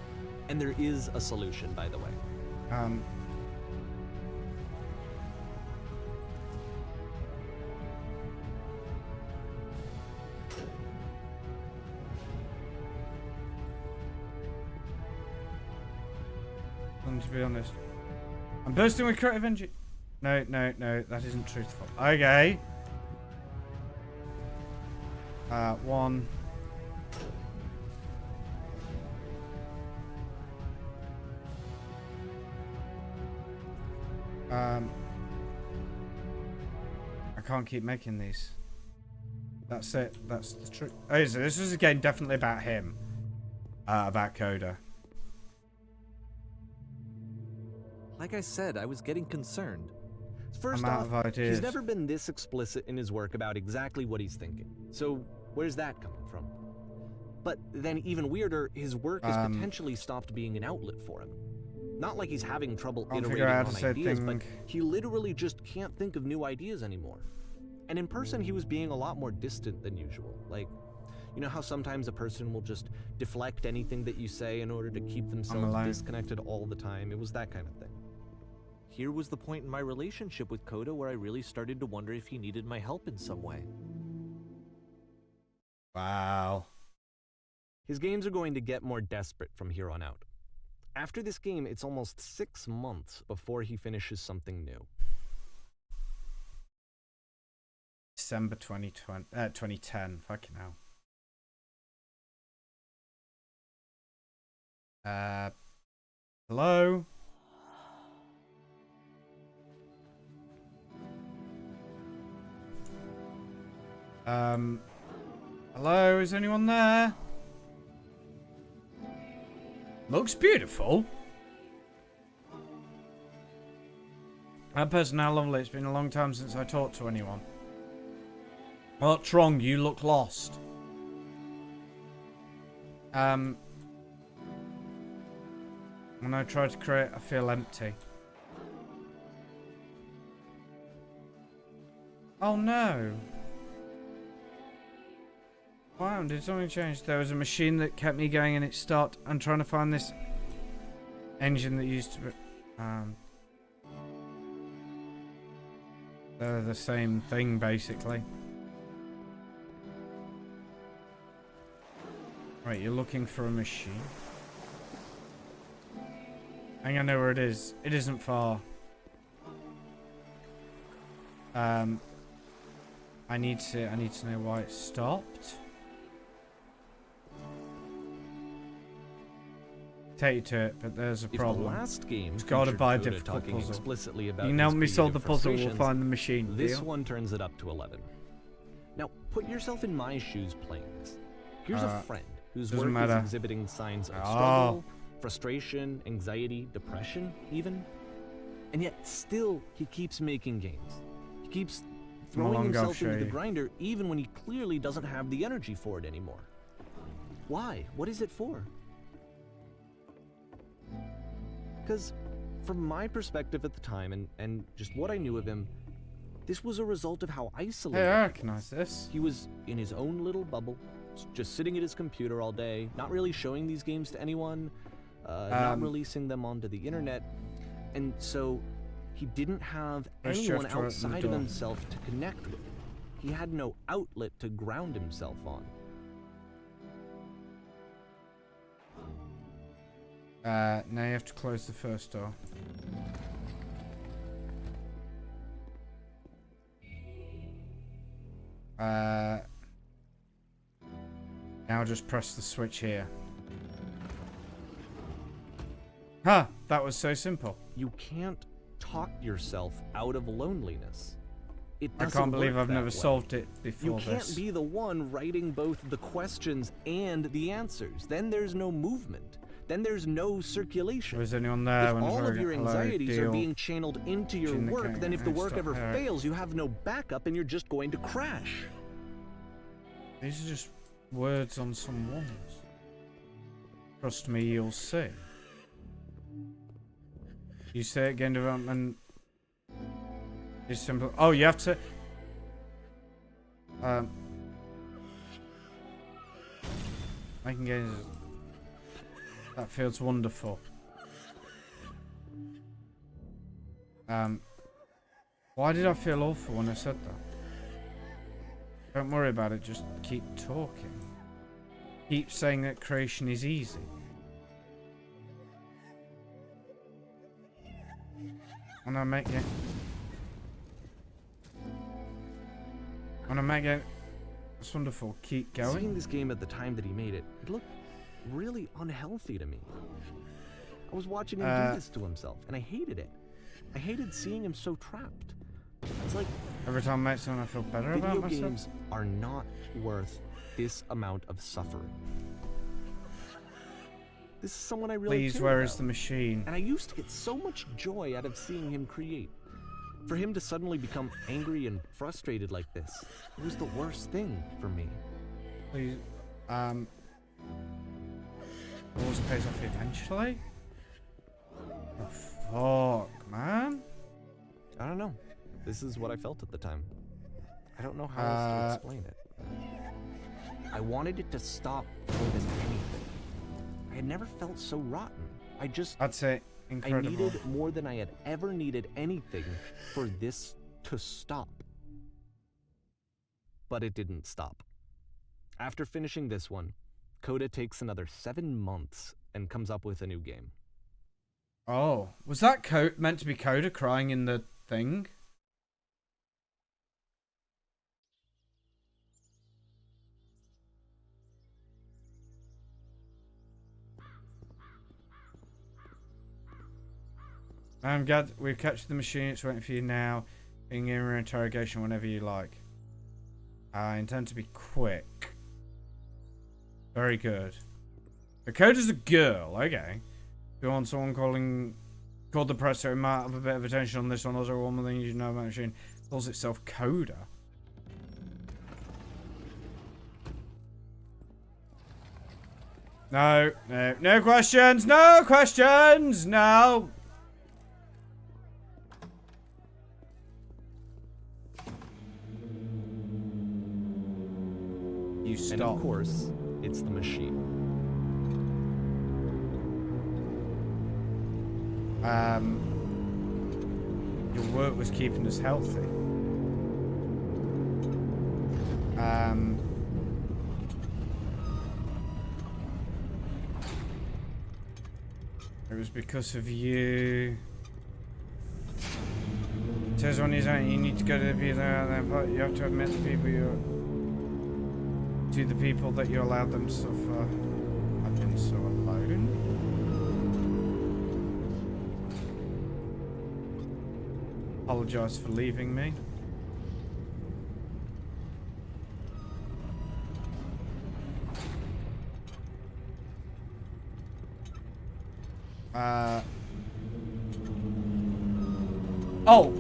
And there is a solution, by the way. To be honest, I'm bursting with creative energy. No, that isn't truthful. Okay. One. I can't keep making these. That's it. That's the truth. Oh, so this is again definitely about him. About Coda. Like I said, I was getting concerned. First I'm out of off, ideas. he's never been this explicit in his work about exactly what he's thinking. So where's that coming from? But then even weirder, his work has potentially stopped being an outlet for him. Not like he's having trouble iterating on ideas, but he literally just can't think of new ideas anymore. And in person, he was being a lot more distant than usual. Like, you know how sometimes a person will just deflect anything that you say in order to keep themselves disconnected all the time? It was that kind of thing. Here was the point in my relationship with Coda where I really started to wonder if he needed my help in some way. Wow. His games are going to get more desperate from here on out. After this game, it's almost 6 months before he finishes something new. December 2010. Fucking hell. Hello? Hello? Is anyone there? Looks beautiful. That person, how lovely. It's been a long time since I talked to anyone. What's wrong? You look lost. When I try to create, I feel empty. Oh no. Wow, did something change? There was a machine that kept me going and it stopped. I'm trying to find this engine that used to be... they're the same thing, basically. Right, you're looking for a machine. I think I know where it is. It isn't far. I need to know why it stopped. Take you to it, but there's a problem. If the last game It's got to buy a featured Coda difficult talking puzzle. explicitly about You can help his me solve the creative puzzle, we'll frustrations, find the machine. This Deal? one turns it up to 11. Now, put yourself in my shoes playing this. Here's a friend whose doesn't work is matter. exhibiting signs of Oh. struggle, frustration, anxiety, depression, even. And yet, still, he keeps making games. He keeps throwing along, I'll himself show into the you. grinder even when he clearly doesn't have the energy for it anymore. Why? What is it for? Because from my perspective at the time and just what I knew of him, this was a result of how isolated Hey, I he recognize this. He was in his own little bubble, just sitting at his computer all day, not really showing these games to anyone, not releasing them onto the internet, and so he didn't have There's anyone Jeff Torrent in the outside of door. himself to connect with. He had no outlet to ground himself on. Now you have to close the first door. Now just press the switch here. Huh, that was so simple. You can't talk yourself out of loneliness. It I doesn't can't believe work I've that never way. solved it You before can't this. be the one writing both the questions and the answers. Then there's no movement. Then there's no circulation. Was anyone there If when all of your hello, anxieties are deal. being channeled into your Chin the work, king, then if the work stop ever her. fails, you have no backup and you're just going to crash. These are just words on some walls. Trust me, you'll see. You say it, game development is simple. Oh, you have to. Making games. That feels wonderful. Why did I feel awful when I said that? Don't worry about it, just keep talking. Keep saying that creation is easy. And I make it. When I make it. It's wonderful. Keep Seeing going. this game at the time that he made it, it looked really unhealthy to me. I was watching him do this to himself, and I hated it. I hated seeing him so trapped. It's like Every time I make something, I feel better video about myself. games are not worth this amount of suffering. This is someone I really Please, care where about. is the machine? And I used to get so much joy out of seeing him create. For him to suddenly become angry and frustrated like this, it was the worst thing for me. Please, always pays off eventually. Oh, fuck, man. I don't know. This is what I felt at the time. I don't know how else to explain it. I wanted it to stop more than anything. I had never felt so rotten. That's it. I Incredible. needed more than I had ever needed anything for this to stop. But it didn't stop. After finishing this one, Coda takes another 7 months and comes up with a new game. Oh, was that meant to be Coda crying in the thing? I'm glad we've captured the machine. It's waiting for you now. Being in your interrogation whenever you like. I intend to be quick. Very good. The Coda's a girl, okay. If you want someone called the presser, it might have a bit of attention on this one. Also, one more thing you should know about the machine. It calls itself Coda. No, no, no questions, no questions, no. You stop. And of course, it's the machine. Your work was keeping us healthy. It was because of you. It says on his own, you need to go to the people out there, but you have to admit the people to the people that you allowed them to suffer. I've been so alone. Apologize for leaving me. Oh.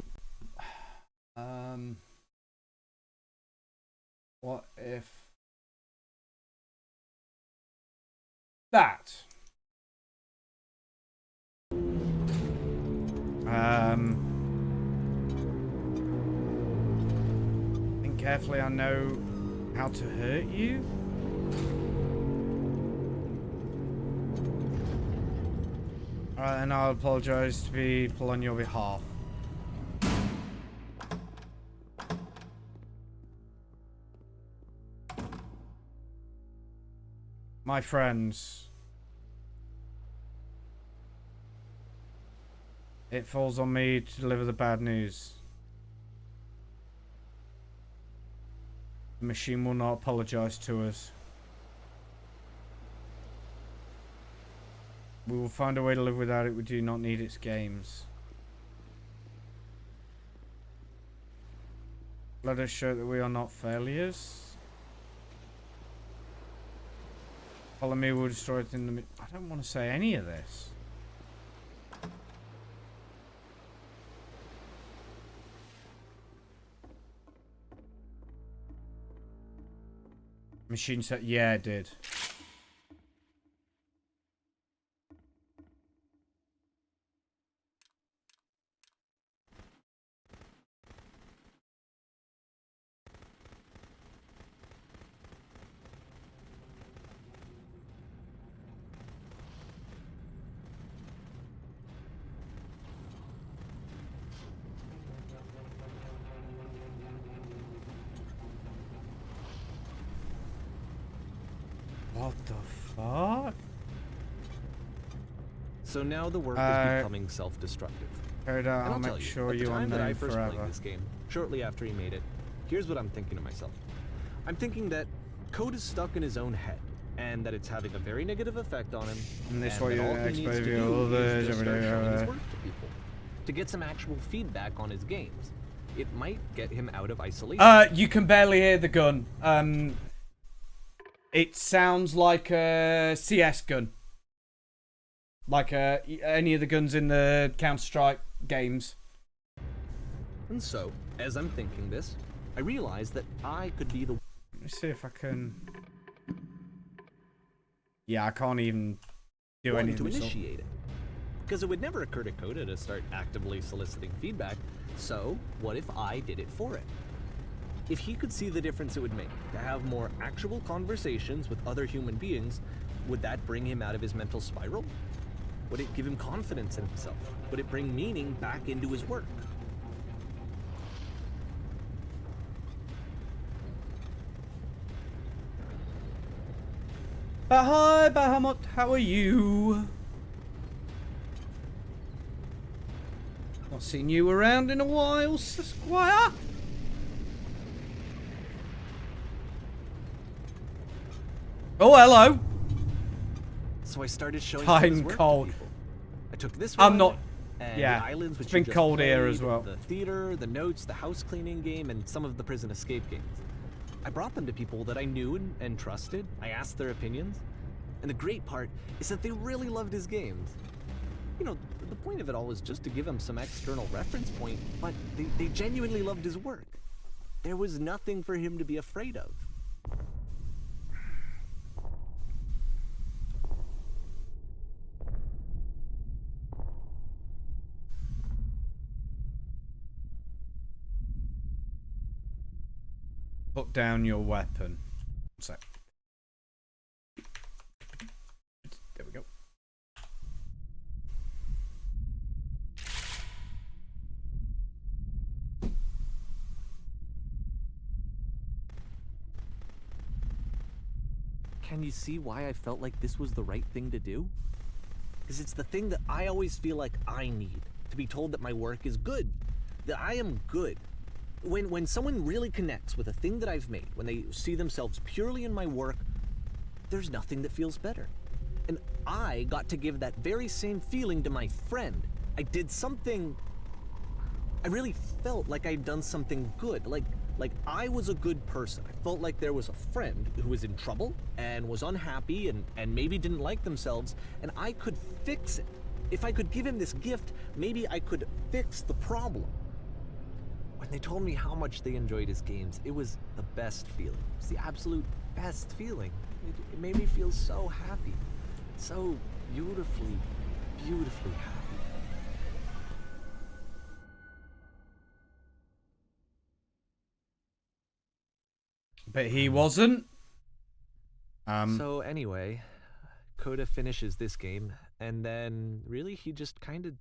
What if that? Think carefully. I know how to hurt you. Alright, and I'll apologize to people on your behalf. My friends, it falls on me to deliver the bad news. The machine will not apologize to us. We will find a way to live without it. We do not need its games. Let us show that we are not failures. Follow me, we'll destroy it in the... I don't want to say any of this. Machine set... Yeah, it did. What the fuck? So now the work is becoming self-destructive. Heard out, And I'll tell make you, sure at the you are time that I known first forever. played this game, shortly after he made it, here's what I'm thinking to myself. I'm thinking that Code is stuck in his own head, and that it's having a very negative effect on him. And this and way that you all he needs expose to your do others, is just start showing his everybody, work to people, to get some actual feedback on his games. It might get him out of isolation. You can barely hear the gun. It sounds like a CS gun. Like any of the guns in the Counter-Strike games. And so, as I'm thinking this, I realize that I could be the... Let me see if I can... Yeah, I can't even do one anything. to initiate it. Because it would never occur to Coda to start actively soliciting feedback, so what if I did it for it? If he could see the difference it would make to have more actual conversations with other human beings, would that bring him out of his mental spiral? Would it give him confidence in himself? Would it bring meaning back into his work? Hi, Bahamut. How are you? Not seen you around in a while, Squire. Oh, hello. So I started showing Time his work cold. to people. I took this I'm one, not- and yeah, the islands which it's been you just cold here played, as well. The theater, the notes, the house cleaning game, and some of the prison escape games. I brought them to people that I knew and trusted. I asked their opinions. And the great part is that they really loved his games. You know, the point of it all was just to give him some external reference point, but they genuinely loved his work. There was nothing for him to be afraid of. Put down your weapon. So. There we go. Can you see why I felt like this was the right thing to do? Because it's the thing that I always feel like I need, to be told that my work is good, that I am good. When someone really connects with a thing that I've made, when they see themselves purely in my work, there's nothing that feels better. And I got to give that very same feeling to my friend. I did something... I really felt like I'd done something good, like I was a good person. I felt like there was a friend who was in trouble and was unhappy and maybe didn't like themselves, and I could fix it. If I could give him this gift, maybe I could fix the problem. When they told me how much they enjoyed his games, it was the best feeling. It was the absolute best feeling. It made me feel so happy. So beautifully, beautifully happy. But he wasn't. So anyway, Coda finishes this game, and then really he just kind of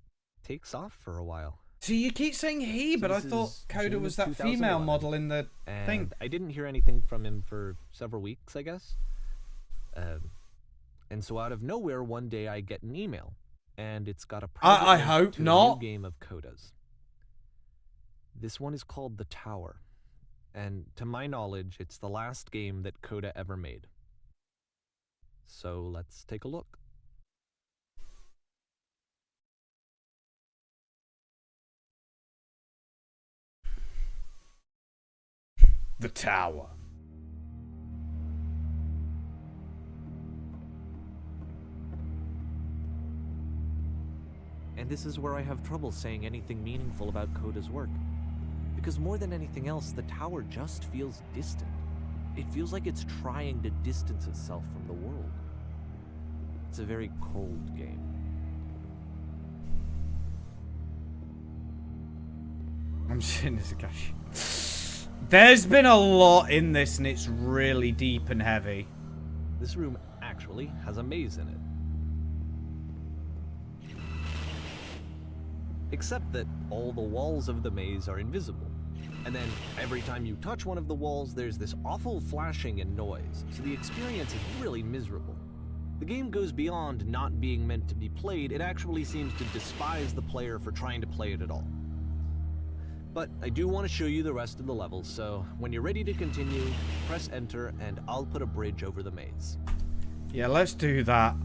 takes off for a while. So you keep saying he, but I thought Coda was that female model in the thing. I didn't hear anything from him for several weeks, I guess. And so out of nowhere, one day I get an email, and it's got a private I link hope to a not. new game of Coda's. This one is called The Tower, and to my knowledge, it's the last game that Coda ever made. So let's take a look. The Tower. And this is where I have trouble saying anything meaningful about Coda's work. Because more than anything else, The Tower just feels distant. It feels like it's trying to distance itself from the world. It's a very cold game. I'm saying this again. There's been a lot in this, and it's really deep and heavy. This room actually has a maze in it. Except that all the walls of the maze are invisible. And then every time you touch one of the walls, there's this awful flashing and noise, so the experience is really miserable. The game goes beyond not being meant to be played, it actually seems to despise the player for trying to play it at all. But I do want to show you the rest of the levels, so when you're ready to continue, press enter and I'll put a bridge over the maze. Yeah, let's do that.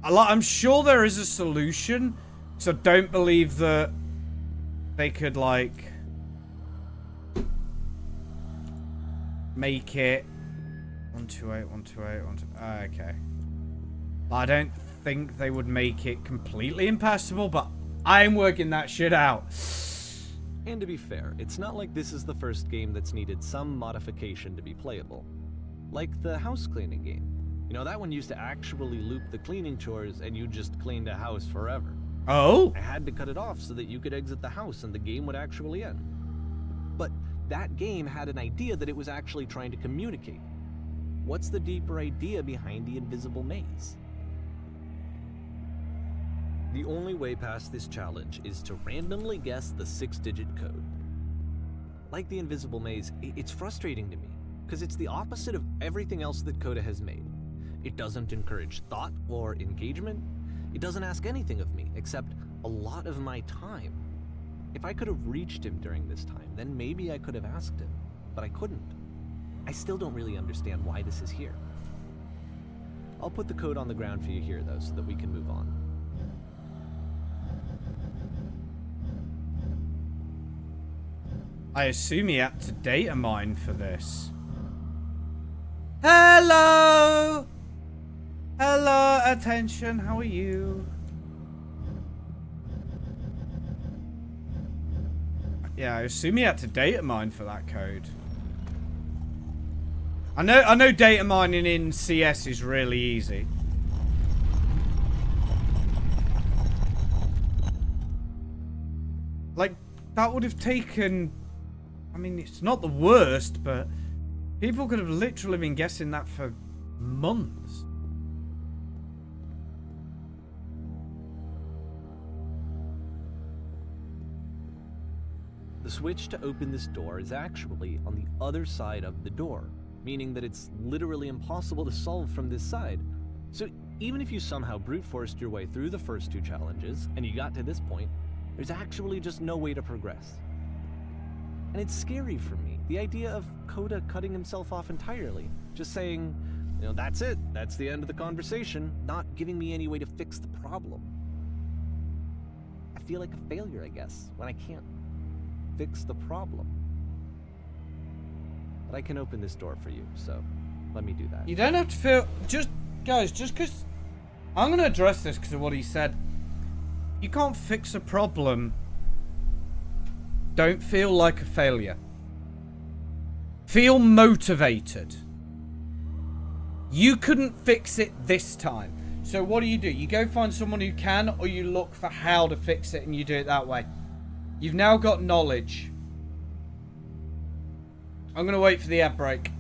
I'm sure there is a solution, so don't believe that they could, like, make it 128, 128, 128. Okay. I don't think they would make it completely impassable, but I'm working that shit out. And to be fair, it's not like this is the first game that's needed some modification to be playable. Like the house cleaning game. You know, that one used to actually loop the cleaning chores and you just cleaned a house forever. Oh? I had to cut it off so that you could exit the house and the game would actually end. But that game had an idea that it was actually trying to communicate. What's the deeper idea behind the invisible maze? The only way past this challenge is to randomly guess the 6-digit code. Like the invisible maze, it's frustrating to me, because it's the opposite of everything else that Coda has made. It doesn't encourage thought or engagement. It doesn't ask anything of me, except a lot of my time. If I could have reached him during this time, then maybe I could have asked him, but I couldn't. I still don't really understand why this is here. I'll put the code on the ground for you here, though, so that we can move on. I assume he had to data mine for this. Hello! Hello, attention, how are you? Yeah, I assume he had to data mine for that code. I know data mining in CS is really easy. Like, that would have taken... I mean, it's not the worst, but People could have literally been guessing that for months. The switch to open this door is actually on the other side of the door, meaning that it's literally impossible to solve from this side. So even if you somehow brute forced your way through the first 2 challenges and you got to this point, there's actually just no way to progress. And it's scary for me, the idea of Coda cutting himself off entirely, just saying, that's it, that's the end of the conversation, not giving me any way to fix the problem. I feel like a failure, I guess, when I can't fix the problem. But I can open this door for you, so let me do that. You don't have to feel... Guys, just because... I'm going to address this because of what he said. You can't fix a problem. Don't feel like a failure. Feel motivated. You couldn't fix it this time. So what do? You go find someone who can, or you look for how to fix it and you do it that way. You've now got knowledge. I'm going to wait for the ad break.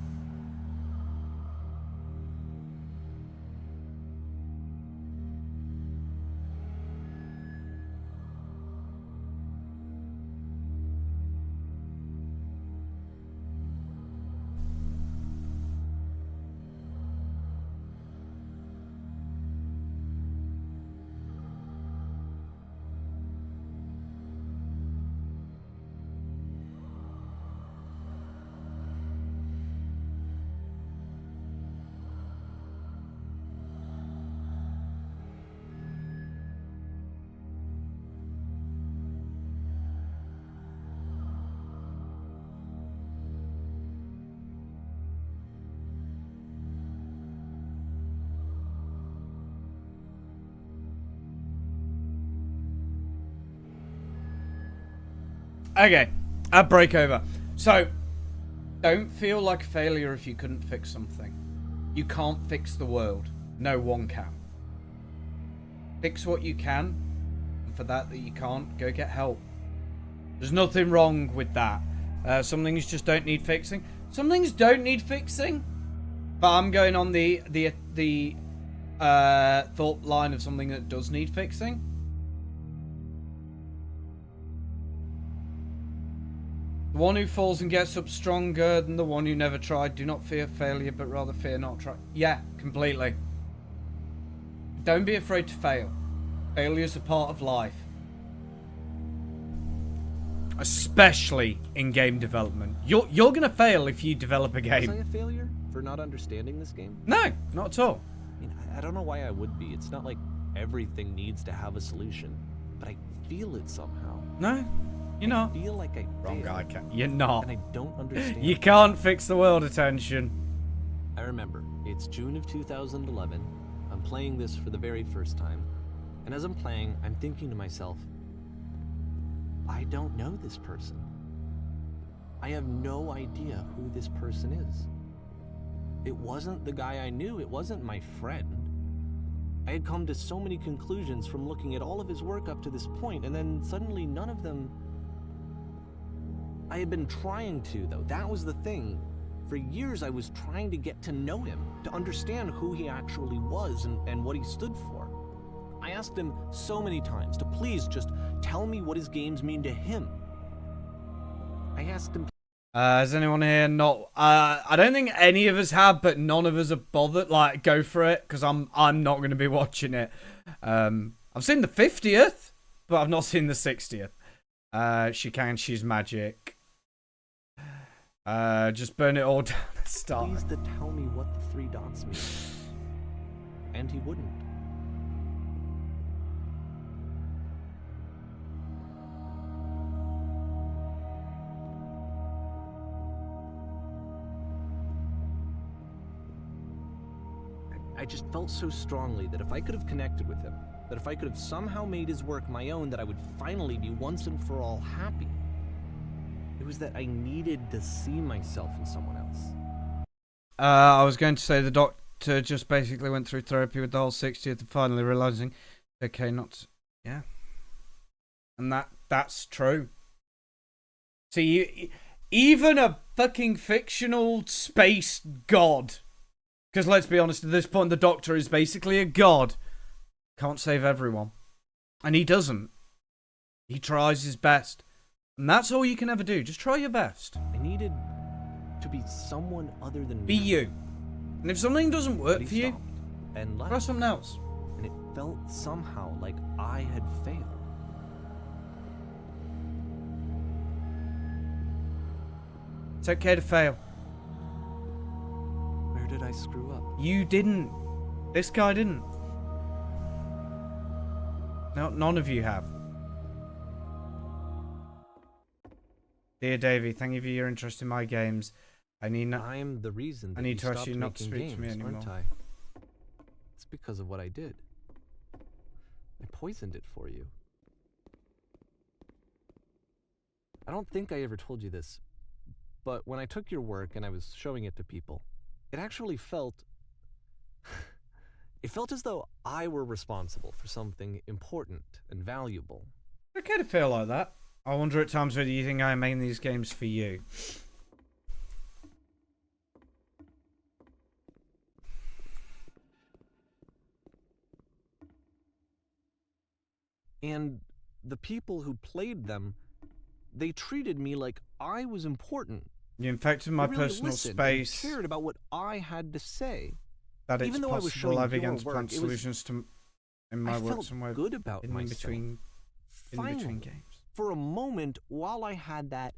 Okay, ad break over. So, don't feel like a failure if you couldn't fix something. You can't fix the world. No one can. Fix what you can, and for that you can't, go get help. There's nothing wrong with that. Some things just don't need fixing. Some things don't need fixing. But I'm going on the thought line of something that does need fixing. The one who falls and gets up stronger than the one who never tried. Do not fear failure, but rather fear not try. Yeah, completely. Don't be afraid to fail. Failure's a part of life. Especially in game development. You're gonna fail if you develop a game. Was I a failure for not understanding this game? No, not at all. I mean, I don't know why I would be. It's not like everything needs to have a solution, but I feel it somehow. No, you're not. I feel like I Wrong failed, guy. You're not. and I don't understand. You can't fix the world, attention. I remember, it's June of 2011. I'm playing this for the very first time. And as I'm playing, I'm thinking to myself, I don't know this person. I have no idea who this person is. It wasn't the guy I knew. It wasn't my friend. I had come to so many conclusions from looking at all of his work up to this point, and then suddenly none of them... I had been trying to, though. That was the thing. For years, I was trying to get to know him, to understand who he actually was and what he stood for. I asked him so many times to please just tell me what his games mean to him. I asked him... Has anyone here not... I don't think any of us have, but none of us are bothered. Like, go for it, because I'm not going to be watching it. I've seen the 50th, but I've not seen the 60th. She's magic. Just burn it all down and start. Please to tell me what the 3 dots mean. And he wouldn't. I just felt so strongly that if I could have connected with him, that if I could have somehow made his work my own, that I would finally be once and for all happy. It was that I needed to see myself in someone else. I was going to say the doctor just basically went through therapy with the whole 60th and finally realizing, okay, yeah. And that's true. See, even a fucking fictional space god, because let's be honest, at this point the Doctor is basically a god, can't save everyone. And he doesn't. He tries his best. And that's all you can ever do. Just try your best. I needed to be someone other than Be me. you. And if something doesn't work for you, and left, try something else. and it felt somehow like I had failed. It's okay to fail. Where did I screw up? You didn't. This guy didn't. No, none of you have. Dear Davey, thank you for your interest in my games. I'm the reason that I need you to ask stopped you not to making speak to me games, anymore. aren't I? It's because of what I did. I poisoned it for you. I don't think I ever told you this, but when I took your work and I was showing it to people, it actually felt... it felt as though I were responsible for something important and valuable. It's okay to feel like that. I wonder at times whether you think I am making these games for you. And the people who played them, they treated me like I was important. You infected my They really personal listened and space. cared about what I had to say. That it's Even though I was possible showing I your began to work, plan it was- solutions to in my I work felt somewhere good about in myself. between Finally, games. for a moment, while I had that,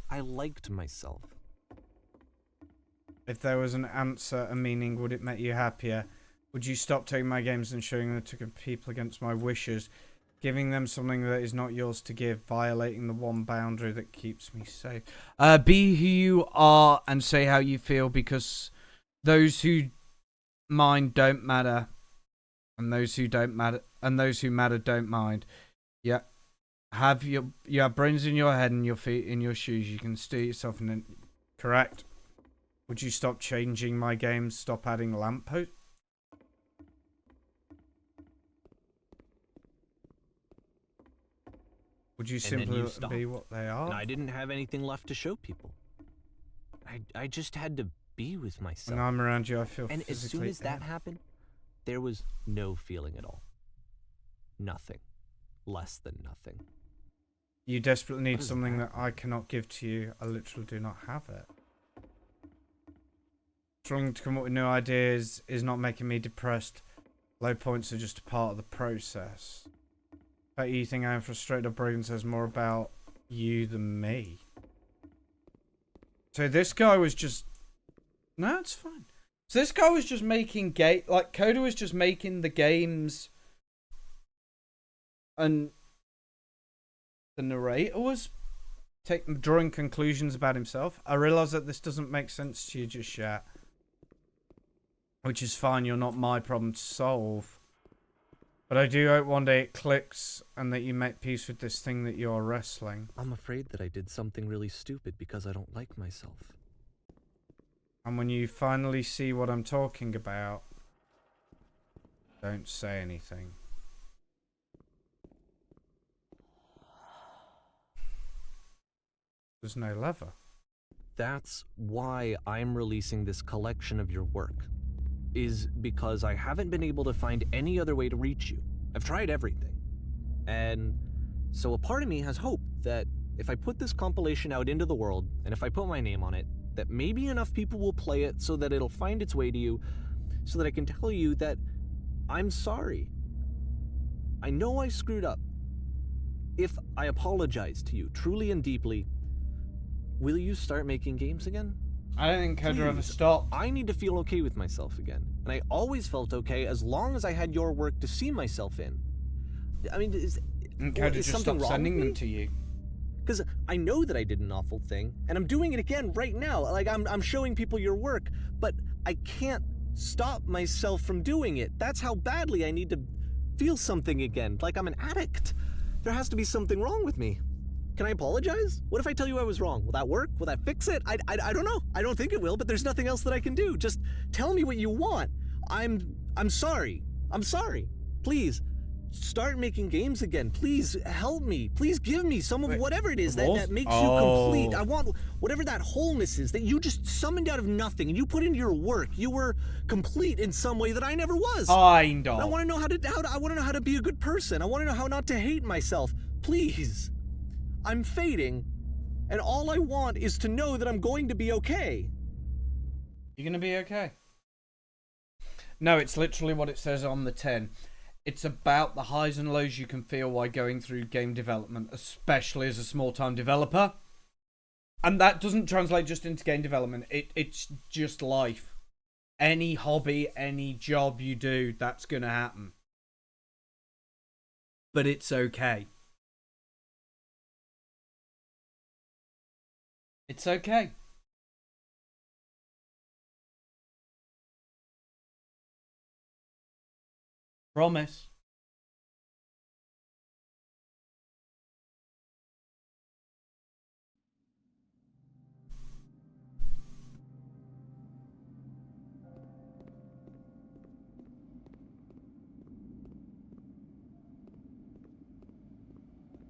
I liked myself. If there was an answer, a meaning, would it make you happier? Would you stop taking my games and showing them to people against my wishes? Giving them something that is not yours to give, violating the one boundary that keeps me safe. Be who you are and say how you feel, because those who mind don't matter, and those who don't matter, and those who matter don't mind. Yeah, you have brains in your head and your feet in your shoes. You can steer yourself in. Correct. Would you stop changing my games? Stop adding lampposts? Would you And then simply you let them be stopped. what they are? And I didn't have anything left to show people. I just had to be with myself. When I'm around you, I feel And as soon physically as that ill. happened, there was no feeling at all. Nothing. Less than nothing. You desperately need What is something that? that I cannot give to you. I literally do not have it. Struggling to come up with new ideas is not making me depressed. Low points are just a part of the process. But you think I am frustrated or broken says more about you than me. So this guy was just... No, it's fine. So this guy was just making like Coda was just making the games, and the narrator was drawing conclusions about himself. I realise that this doesn't make sense to you just yet, which is fine. You're not my problem to solve. But I do hope one day it clicks and that you make peace with this thing that you're wrestling. I'm afraid that I did something really stupid because I don't like myself. And when you finally see what I'm talking about, don't say anything. There's no lever. That's why I'm releasing this collection of your work. Is because I haven't been able to find any other way to reach you. I've tried everything. And so a part of me has hope that if I put this compilation out into the world, and if I put my name on it, that maybe enough people will play it so that it'll find its way to you, so that I can tell you that I'm sorry. I know I screwed up. If I apologize to you truly and deeply, will you start making games again? I don't think Coda ever Please. stopped. I need to feel okay with myself again. And I always felt okay as long as I had your work to see myself in. I mean, And Coda just something stopped wrong sending with them me? to you. Because I know that I did an awful thing, and I'm doing it again right now. Like, I'm showing people your work, but I can't stop myself from doing it. That's how badly I need to feel something again, like I'm an addict. There has to be something wrong with me. Can I apologize? What if I tell you I was wrong? Will that work? Will that fix it? I don't know. I don't think it will, but there's nothing else that I can do. Just tell me what you want. I'm sorry. I'm sorry. Please, start making games again. Please help me. Please give me some of whatever it is that makes you complete. I want whatever that wholeness is that you just summoned out of nothing and you put into your work. You were complete in some way that I never was. Kind of. I want to know I want to know how to be a good person. I want to know how not to hate myself. Please. I'm fading, and all I want is to know that I'm going to be okay. You're gonna be okay. No, it's literally what it says on the tin. It's about the highs and lows you can feel while going through game development, especially as a small-time developer. And that doesn't translate just into game development. It's just life. Any hobby, any job you do, that's going to happen. But it's okay. It's okay. Promise.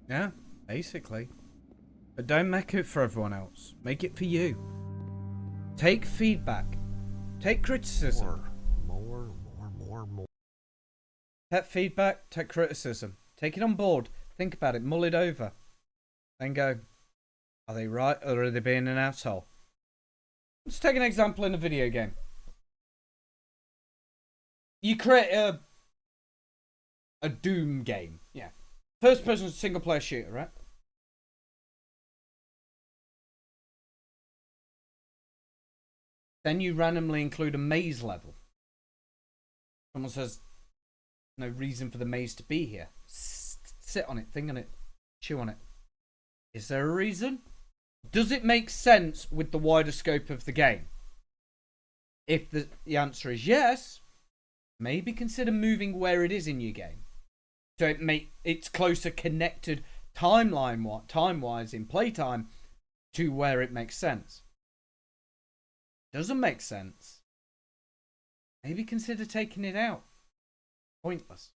Yeah, basically. But don't make it for everyone else. Make it for you. Take feedback. Take criticism. More. Take feedback, take criticism. Take it on board. Think about it. Mull it over. Then go, are they right or are they being an asshole? Let's take an example in a video game. You create a Doom game. Yeah. First person single player shooter, right? Then you randomly include a maze level. Someone says, no reason for the maze to be here. Sit on it, think on it, chew on it. Is there a reason? Does it make sense with the wider scope of the game? If the answer is yes, maybe consider moving where it is in your game. So it's closer connected time-wise in playtime to where it makes sense. Doesn't make sense. Maybe consider taking it out. Pointless.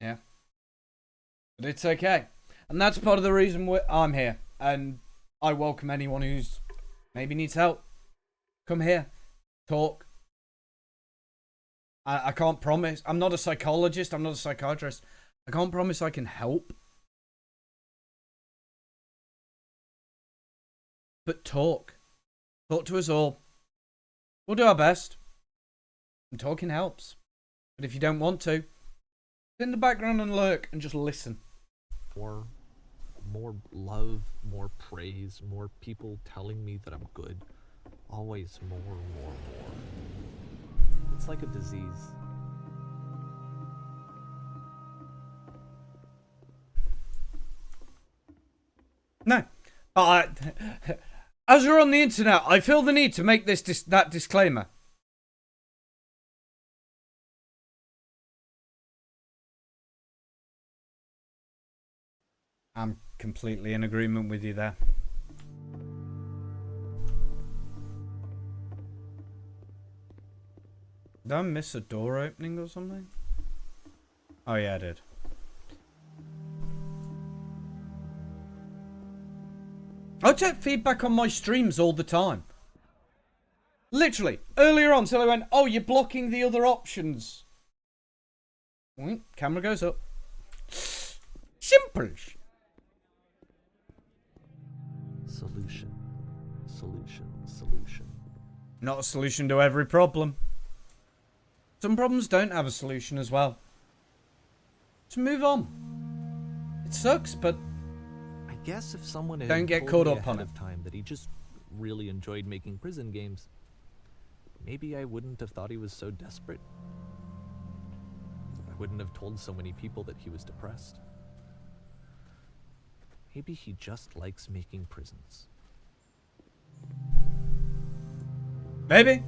Yeah. But it's okay. And that's part of the reason I'm here. And I welcome anyone who's maybe needs help. Come here. Talk. I can't promise. I'm not a psychologist. I'm not a psychiatrist. I can't promise I can help. But talk. Talk to us all. We'll do our best. And talking helps. But if you don't want to, sit in the background and lurk and just listen. More love, more praise, more people telling me that I'm good. Always more. It's like a disease. No. As we're on the internet, I feel the need to make that disclaimer. I'm completely in agreement with you there. Did I miss a door opening or something? Oh yeah, I did. I take feedback on my streams all the time. Literally. Earlier on, Silly went, oh, you're blocking the other options. Camera goes up. Simple. Solution. Not a solution to every problem. Some problems don't have a solution as well. So move on. It sucks, but I guess if someone had don't get told caught me up ahead on it. of time that he just really enjoyed making prison games, maybe I wouldn't have thought he was so desperate. I wouldn't have told so many people that he was depressed. Maybe he just likes making prisons. Maybe.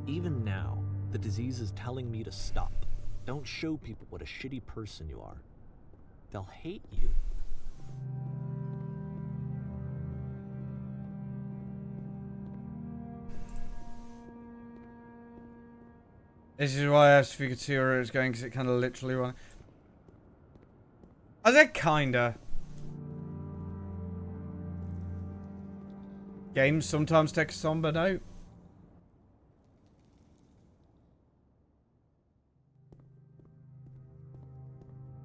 Even now, the disease is telling me to stop. Don't show people what a shitty person you are. They'll hate you. This is why I asked if you could see where it was going, because it kind of literally went. I said kinda. Games sometimes take a somber note.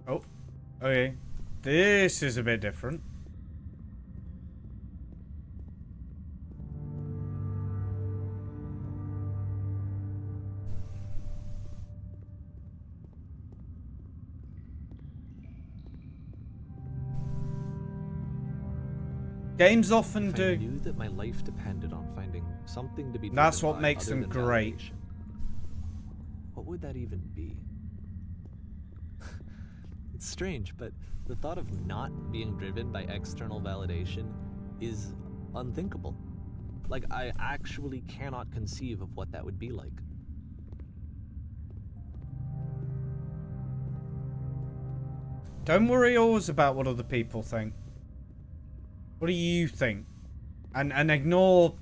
Oh, okay. This is a bit different. Games often do. I knew that my life depended on finding something to be. That's what by makes other them than great. validation. What would that even be? It's strange, but the thought of not being driven by external validation is unthinkable. Like, I actually cannot conceive of what that would be like. Don't worry always about what other people think. What do you think? And ignore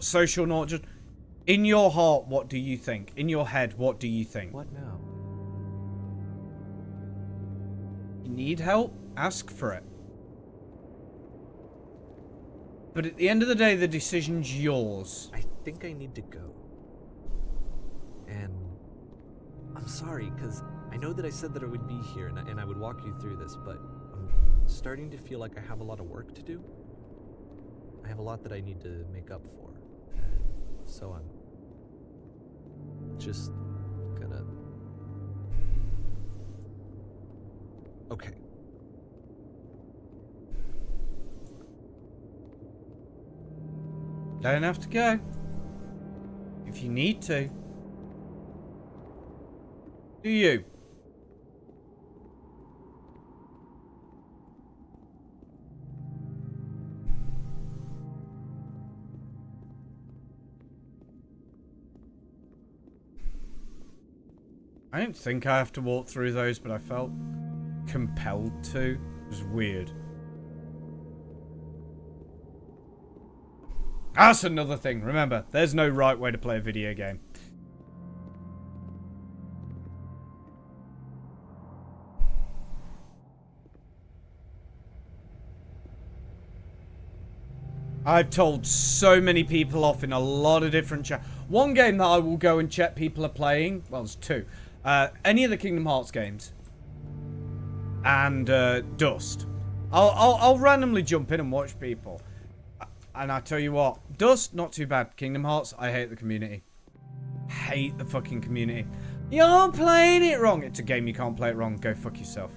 social not just in your heart, what do you think? In your head, what do you think? What now? You need help? Ask for it. But at the end of the day, the decision's yours. I think I need to go. And I'm sorry, because I know that I said that I would be here and I would walk you through this, but I'm starting to feel like I have a lot of work to do. I have a lot that I need to make up for. And so I'm just gonna... Okay. Don't have to go. If you need to. Do you? I don't think I have to walk through those, but I felt compelled to. It was weird. That's another thing. Remember, there's no right way to play a video game. I've told so many people off in a lot of different chat. One game that I will go and check people are playing, well, there's two. Any of the Kingdom Hearts games. And Dust. I'll randomly jump in and watch people. And I tell you what, Dust, not too bad. Kingdom Hearts, I hate the community. Hate the fucking community. You're playing it wrong. It's a game, you can't play it wrong. Go fuck yourself.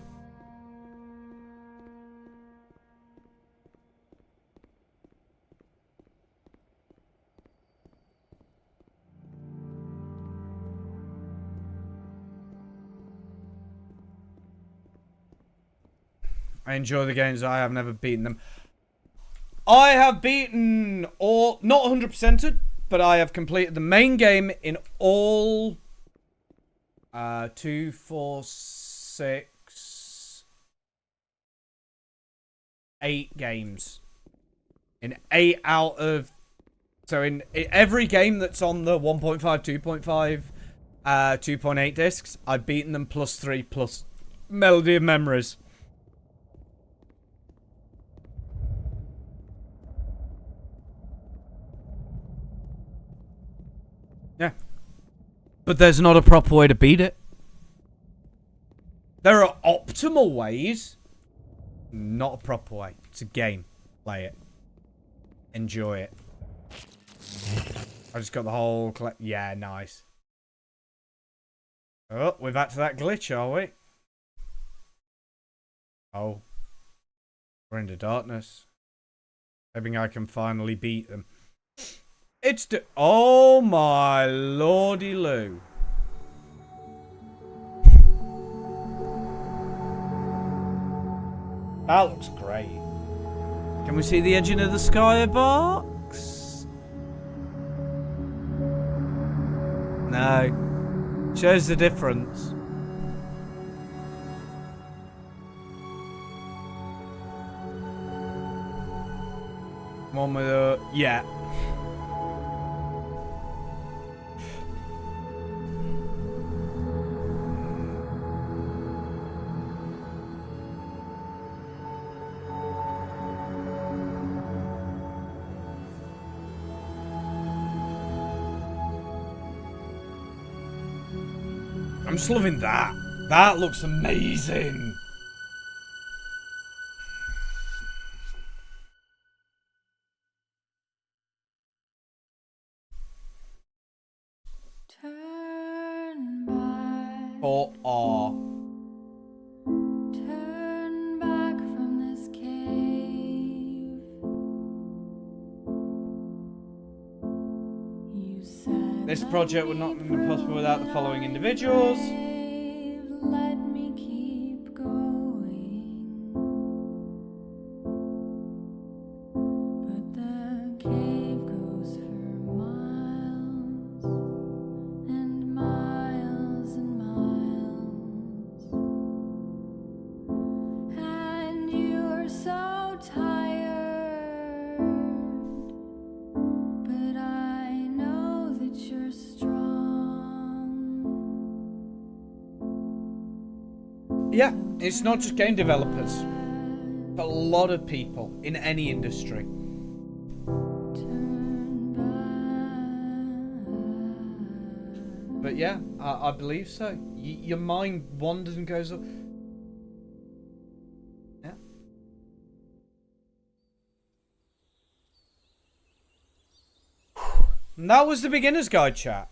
I enjoy the games. I have never beaten them. I have beaten all, not 100%ed, but I have completed the main game in all 2, 4, 6, 8 games. In 8 out of, so in every game that's on the 1.5, 2.5, 2.8 discs, I've beaten them +3 plus Melody of Memories. Yeah. But there's not a proper way to beat it. There are optimal ways. Not a proper way. It's a game. Play it. Enjoy it. I just got the whole... Yeah, nice. Oh, we're back to that glitch, are we? Oh. We're into darkness. Hoping I can finally beat them. It's the... Oh my lordy loo. That looks great. Can we see the edging of the skybox? No. Shows the difference. One with a... Yeah. I'm just loving that. That looks amazing. Turn back. For R. Turn back from this cave. You said This project would not have been possible without the following individuals. let me keep going. But the cave goes for miles and miles and miles. And you're so tired. But I know that you're strong. Yeah, it's not just game developers, but a lot of people in any industry. Turn back. But yeah, I believe so. Your mind wanders and goes up. Yeah. And that was the beginner's guide, chat.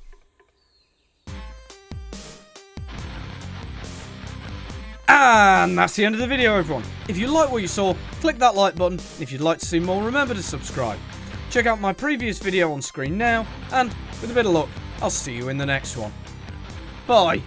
And that's the end of the video, everyone. If you like what you saw, click that like button. If you'd like to see more, remember to subscribe. Check out my previous video on screen now, and with a bit of luck, I'll see you in the next one. Bye.